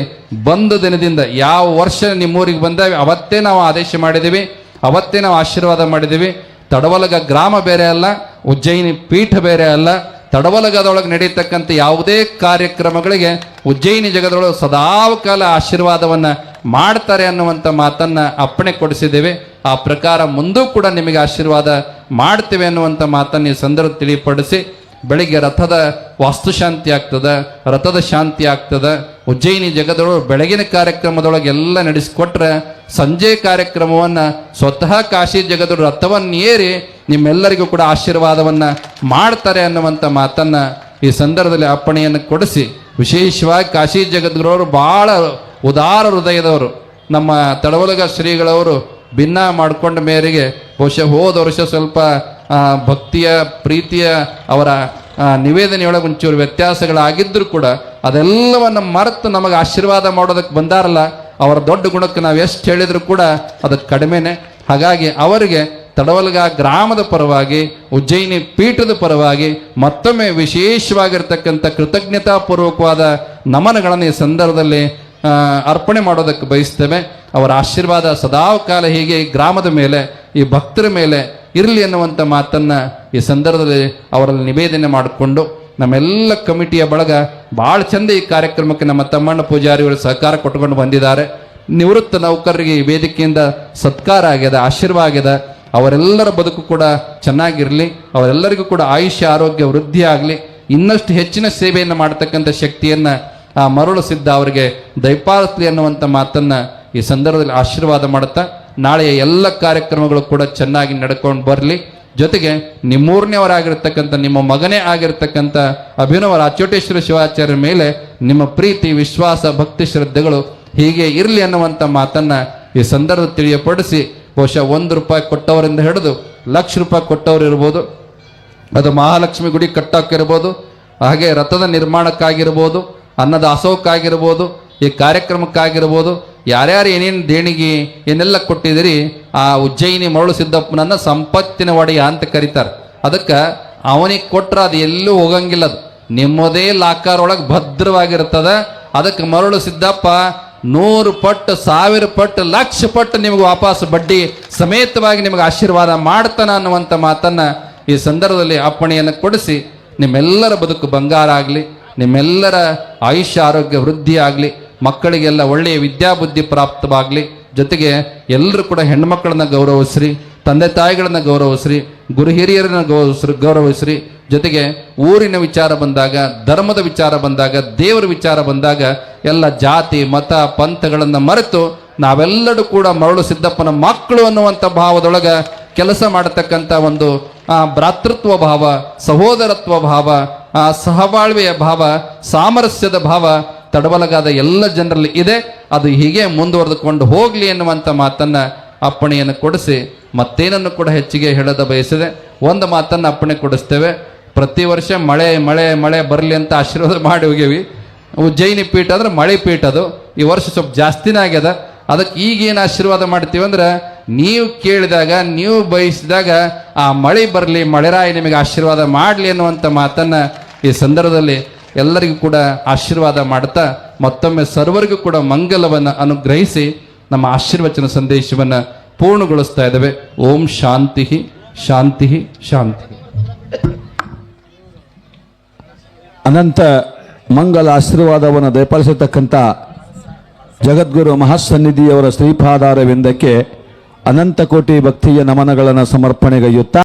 Speaker 1: ಬಂದ ದಿನದಿಂದ ಯಾವ ವರ್ಷ ನಿಮ್ಮೂರಿಗೆ ಬಂದಾವೆ ಅವತ್ತೇ ನಾವು ಆದೇಶ ಮಾಡಿದ್ದೀವಿ, ಅವತ್ತೇ ನಾವು ಆಶೀರ್ವಾದ ಮಾಡಿದ್ದೀವಿ. ತಡವಲಗ ಗ್ರಾಮ ಬೇರೆ ಅಲ್ಲ, ಉಜ್ಜಯಿನಿ ಪೀಠ ಬೇರೆ ಅಲ್ಲ. ತಡವಲಗದೊಳಗೆ ನಡೀತಕ್ಕಂಥ ಯಾವುದೇ ಕಾರ್ಯಕ್ರಮಗಳಿಗೆ ಉಜ್ಜಯಿನಿ ಜಗದೊಳಗೆ ಸದಾಕಾಲ ಆಶೀರ್ವಾದವನ್ನ ಮಾಡ್ತಾರೆ ಅನ್ನುವಂಥ ಮಾತನ್ನ ಅಪ್ಪಣೆ ಕೊಡಿಸಿದ್ದೇವೆ. ಆ ಪ್ರಕಾರ ಮುಂದೂ ಕೂಡ ನಿಮಗೆ ಆಶೀರ್ವಾದ ಮಾಡ್ತೇವೆ ಅನ್ನುವಂಥ ಮಾತನ್ನ ಈ ಸಂದರ್ಭ ತಿಳಿಪಡಿಸಿ, ಬೆಳಿಗ್ಗೆ ರಥದ ವಾಸ್ತುಶಾಂತಿ ಆಗ್ತದ, ರಥದ ಶಾಂತಿ ಆಗ್ತದ. ಉಜ್ಜಯಿನಿ ಜಗದೊಳಗೆ ಬೆಳಗಿನ ಕಾರ್ಯಕ್ರಮದೊಳಗೆ ಎಲ್ಲ ನಡೆಸಿಕೊಟ್ರೆ ಸಂಜೆ ಕಾರ್ಯಕ್ರಮವನ್ನ ಸ್ವತಃ ಕಾಶಿ ಜಗದೊಳು ರಥವನ್ನು ಏರಿ ನಿಮ್ಮೆಲ್ಲರಿಗೂ ಕೂಡ ಆಶೀರ್ವಾದವನ್ನ ಮಾಡ್ತಾರೆ ಅನ್ನುವಂಥ ಮಾತನ್ನ ಈ ಸಂದರ್ಭದಲ್ಲಿ ಅಪ್ಪಣೆಯನ್ನು ಕೊಡಿಸಿ, ವಿಶೇಷವಾಗಿ ಕಾಶಿ ಜಗದ್ಗುರವರು ಬಹಳ ಉದಾರ ಹೃದಯದವರು. ನಮ್ಮ ತಡವಲಗ ಶ್ರೀಗಳವರು ಭಿನ್ನ ಮಾಡಿಕೊಂಡ ಮೇರೆಗೆ ಬಹುಶಃ ಹೋದ ವರ್ಷ ಸ್ವಲ್ಪ ಭಕ್ತಿಯ ಪ್ರೀತಿಯ ಅವರ ನಿವೇದನೆಯೊಳಗೆ ಒಂಚೂರು ವ್ಯತ್ಯಾಸಗಳಾಗಿದ್ದರೂ ಕೂಡ ಅದೆಲ್ಲವನ್ನು ಮರೆತು ನಮಗೆ ಆಶೀರ್ವಾದ ಮಾಡೋದಕ್ಕೆ ಬಂದಾರಲ್ಲ, ಅವರ ದೊಡ್ಡ ಗುಣಕ್ಕೆ ನಾವು ಎಷ್ಟು ಹೇಳಿದ್ರು ಕೂಡ ಅದಕ್ಕೆ ಕಡಿಮೆನೆ. ಹಾಗಾಗಿ ಅವರಿಗೆ ತಡವಲಗ ಗ್ರಾಮದ ಪರವಾಗಿ, ಉಜ್ಜಯಿನಿ ಪೀಠದ ಪರವಾಗಿ ಮತ್ತೊಮ್ಮೆ ವಿಶೇಷವಾಗಿರ್ತಕ್ಕಂಥ ಕೃತಜ್ಞತಾಪೂರ್ವಕವಾದ ನಮನಗಳನ್ನು ಈ ಸಂದರ್ಭದಲ್ಲಿ ಅರ್ಪಣೆ ಮಾಡೋದಕ್ಕೆ ಬಯಸ್ತೇವೆ. ಅವರ ಆಶೀರ್ವಾದ ಸದಾಕಾಲ ಹೀಗೆ ಈ ಗ್ರಾಮದ ಮೇಲೆ, ಈ ಭಕ್ತರ ಮೇಲೆ ಇರಲಿ ಅನ್ನುವಂಥ ಮಾತನ್ನ ಈ ಸಂದರ್ಭದಲ್ಲಿ ಅವರಲ್ಲಿ ನಿವೇದನೆ ಮಾಡಿಕೊಂಡು, ನಮ್ಮೆಲ್ಲ ಕಮಿಟಿಯ ಬಳಗ ಭಾಳ ಚಂದ ಈ ಕಾರ್ಯಕ್ರಮಕ್ಕೆ ನಮ್ಮ ತಮ್ಮಣ್ಣ ಪೂಜಾರಿಯವರು ಸಹಕಾರ ಕೊಟ್ಕೊಂಡು ಬಂದಿದ್ದಾರೆ. ನಿವೃತ್ತ ನೌಕರರಿಗೆ ಈ ವೇದಿಕೆಯಿಂದ ಸತ್ಕಾರ ಆಗ್ಯದ, ಆಶೀರ್ವಾದ ಆಗ್ಯದ. ಅವರೆಲ್ಲರ ಬದುಕು ಕೂಡ ಚೆನ್ನಾಗಿರಲಿ, ಅವರೆಲ್ಲರಿಗೂ ಕೂಡ ಆಯುಷ್ಯ ಆರೋಗ್ಯ ವೃದ್ಧಿ ಆಗಲಿ, ಇನ್ನಷ್ಟು ಹೆಚ್ಚಿನ ಸೇವೆಯನ್ನು ಮಾಡತಕ್ಕಂಥ ಶಕ್ತಿಯನ್ನ ಆ ಮರಳು ಸಿದ್ಧ ಅವರಿಗೆ ದಯಪಾಲಿಸಲಿ ಅನ್ನುವಂಥ ಮಾತನ್ನ ಈ ಸಂದರ್ಭದಲ್ಲಿ ಆಶೀರ್ವಾದ ಮಾಡುತ್ತಾ, ನಾಳೆಯ ಎಲ್ಲ ಕಾರ್ಯಕ್ರಮಗಳು ಕೂಡ ಚೆನ್ನಾಗಿ ನಡ್ಕೊಂಡು ಬರಲಿ. ಜೊತೆಗೆ ನಿಮ್ಮೂರನೇವರಾಗಿರ್ತಕ್ಕಂಥ ನಿಮ್ಮ ಮಗನೇ ಆಗಿರ್ತಕ್ಕಂಥ ಅಭಿನವ ರಾಚೋಟೇಶ್ವರ ಶಿವಾಚಾರ್ಯರ ಮೇಲೆ ನಿಮ್ಮ ಪ್ರೀತಿ, ವಿಶ್ವಾಸ, ಭಕ್ತಿ, ಶ್ರದ್ಧೆಗಳು ಹೀಗೆ ಇರಲಿ ಅನ್ನುವಂಥ ಮಾತನ್ನ ಈ ಸಂದರ್ಭ ತಿಳಿಯಪಡಿಸಿ, ಬಹುಶಃ 1 ರೂಪಾಯಿ ಕೊಟ್ಟವರಿಂದ ಹಿಡಿದು ಲಕ್ಷ ರೂಪಾಯಿ ಕೊಟ್ಟವರು ಇರ್ಬೋದು, ಅದು ಮಹಾಲಕ್ಷ್ಮಿ ಗುಡಿ ಕಟ್ಟೋಕ್ಕಿರ್ಬೋದು, ಹಾಗೆ ರಥದ ನಿರ್ಮಾಣಕ್ಕಾಗಿರ್ಬೋದು, ಅನ್ನದಾಸೋಹಕ್ಕಾಗಿರ್ಬೋದು, ಈ ಕಾರ್ಯಕ್ರಮಕ್ಕಾಗಿರ್ಬೋದು, ಯಾರ್ಯಾರು ಏನೇನು ದೇಣಿಗೆ ಏನೆಲ್ಲ ಕೊಟ್ಟಿದ್ದೀರಿ, ಆ ಉಜ್ಜಯಿನಿ ಮರಳು ಸಿದ್ದಪ್ಪನನ್ನ ಸಂಪತ್ತಿನ ಒಡೆಯ ಅಂತ ಕರೀತಾರೆ. ಅದಕ್ಕೆ ಅವನಿಗೆ ಕೊಟ್ರೆ ಅದು ಎಲ್ಲೂ ಹೋಗಂಗಿಲ್ಲ, ಅದು ನಿಮ್ಮದೇ ಲಾಕರ್ ಒಳಗೆ ಭದ್ರವಾಗಿರ್ತದ. ಅದಕ್ಕೆ ಮರಳು ಸಿದ್ದಪ್ಪ 100 ಪಟ್ಟು, 1000 ಪಟ್ಟು, 1,00,000 ಪಟ್ಟು ನಿಮಗೆ ವಾಪಸ್ ಬಡ್ಡಿ ಸಮೇತವಾಗಿ ನಿಮಗೆ ಆಶೀರ್ವಾದ ಮಾಡ್ತಾನ ಅನ್ನುವಂಥ ಮಾತನ್ನ ಈ ಸಂದರ್ಭದಲ್ಲಿ ಅಪ್ಪಣೆಯನ್ನು ಕೊಡಿಸಿ, ನಿಮ್ಮೆಲ್ಲರ ಬದುಕು ಬಂಗಾರ ಆಗಲಿ, ನಿಮ್ಮೆಲ್ಲರ ಆಯುಷ್ಯ ಆರೋಗ್ಯ ವೃದ್ಧಿ ಆಗಲಿ, ಮಕ್ಕಳಿಗೆಲ್ಲ ಒಳ್ಳೆಯ ವಿದ್ಯಾಬುದ್ಧಿ ಪ್ರಾಪ್ತವಾಗಲಿ. ಜೊತೆಗೆ ಎಲ್ಲರೂ ಕೂಡ ಹೆಣ್ಮಕ್ಕಳನ್ನ ಗೌರವಿಸ್ರಿ, ತಂದೆ ತಾಯಿಗಳನ್ನ ಗೌರವಿಸ್ರಿ, ಗುರು ಹಿರಿಯರನ್ನ ಗೌರವಿಸ್ರಿ. ಜೊತೆಗೆ ಊರಿನ ವಿಚಾರ ಬಂದಾಗ, ಧರ್ಮದ ವಿಚಾರ ಬಂದಾಗ, ದೇವರ ವಿಚಾರ ಬಂದಾಗ ಎಲ್ಲ ಜಾತಿ ಮತ ಪಂಥಗಳನ್ನು ಮರೆತು ನಾವೆಲ್ಲರೂ ಕೂಡ ಮರಳು ಸಿದ್ದಪ್ಪನ ಮಕ್ಕಳು ಅನ್ನುವಂಥ ಭಾವದೊಳಗೆ ಕೆಲಸ ಮಾಡತಕ್ಕಂಥ ಒಂದು ಭ್ರಾತೃತ್ವ ಭಾವ, ಸಹೋದರತ್ವ ಭಾವ, ಸಹಬಾಳ್ವೆಯ ಭಾವ, ಸಾಮರಸ್ಯದ ಭಾವ ತಡಬಲಗಾದ ಎಲ್ಲ ಜನರಲ್ಲಿ ಇದೆ. ಅದು ಹೀಗೆ ಮುಂದುವರೆದುಕೊಂಡು ಹೋಗಲಿ ಎನ್ನುವಂಥ ಮಾತನ್ನ ಅಪ್ಪಣೆಯನ್ನು ಕೊಡಿಸಿ ಮತ್ತೇನನ್ನು ಕೂಡ ಹೆಚ್ಚಿಗೆ ಹೇಳದ ಬಯಸಿದೆ. ಒಂದು ಮಾತನ್ನು ಅಪ್ಪಣೆ ಕೊಡಿಸ್ತೇವೆ. ಪ್ರತಿ ವರ್ಷ ಮಳೆ ಮಳೆ ಮಳೆ ಬರಲಿ ಅಂತ ಆಶೀರ್ವಾದ ಮಾಡಿ ಹೋಗ್ಯವಿ. ಉಜ್ಜಯಿನಿ ಪೀಠ ಅಂದ್ರೆ ಮಳೆ ಪೀಠ, ಅದು ಈ ವರ್ಷ ಸ್ವಲ್ಪ ಜಾಸ್ತಿನೇ ಆಗ್ಯದ. ಅದಕ್ಕೆ ಈಗೇನು ಆಶೀರ್ವಾದ ಮಾಡ್ತೀವಿ ಅಂದ್ರೆ, ನೀವು ಕೇಳಿದಾಗ, ನೀವು ಬಯಸಿದಾಗ ಆ ಮಳೆ ಬರಲಿ, ಮಳೆರಾಯ ನಿಮಗೆ ಆಶೀರ್ವಾದ ಮಾಡಲಿ ಅನ್ನುವಂಥ ಮಾತನ್ನ ಈ ಸಂದರ್ಭದಲ್ಲಿ ಎಲ್ಲರಿಗೂ ಕೂಡ ಆಶೀರ್ವಾದ ಮಾಡ್ತಾ ಮತ್ತೊಮ್ಮೆ ಸರ್ವರಿಗೂ ಕೂಡ ಮಂಗಲವನ್ನು ಅನುಗ್ರಹಿಸಿ ನಮ್ಮ ಆಶೀರ್ವಚನ ಸಂದೇಶವನ್ನು ಪೂರ್ಣಗೊಳಿಸ್ತಾ ಇದ್ದೇವೆ. ಓಂ ಶಾಂತಿ ಶಾಂತಿ ಶಾಂತಿ.
Speaker 2: ಅನಂತ ಮಂಗಲ ಆಶೀರ್ವಾದವನ್ನು ದಯಪಾಲಿಸತಕ್ಕಂಥ ಜಗದ್ಗುರು ಮಹಾಸನ್ನಿಧಿಯವರ ಶ್ರೀಪಾದಾರವಿಂದಕ್ಕೆ ಅನಂತ ಕೋಟಿ ಭಕ್ತಿಯ ನಮನಗಳನ್ನು ಸಮರ್ಪಣೆಗೈಯುತ್ತಾ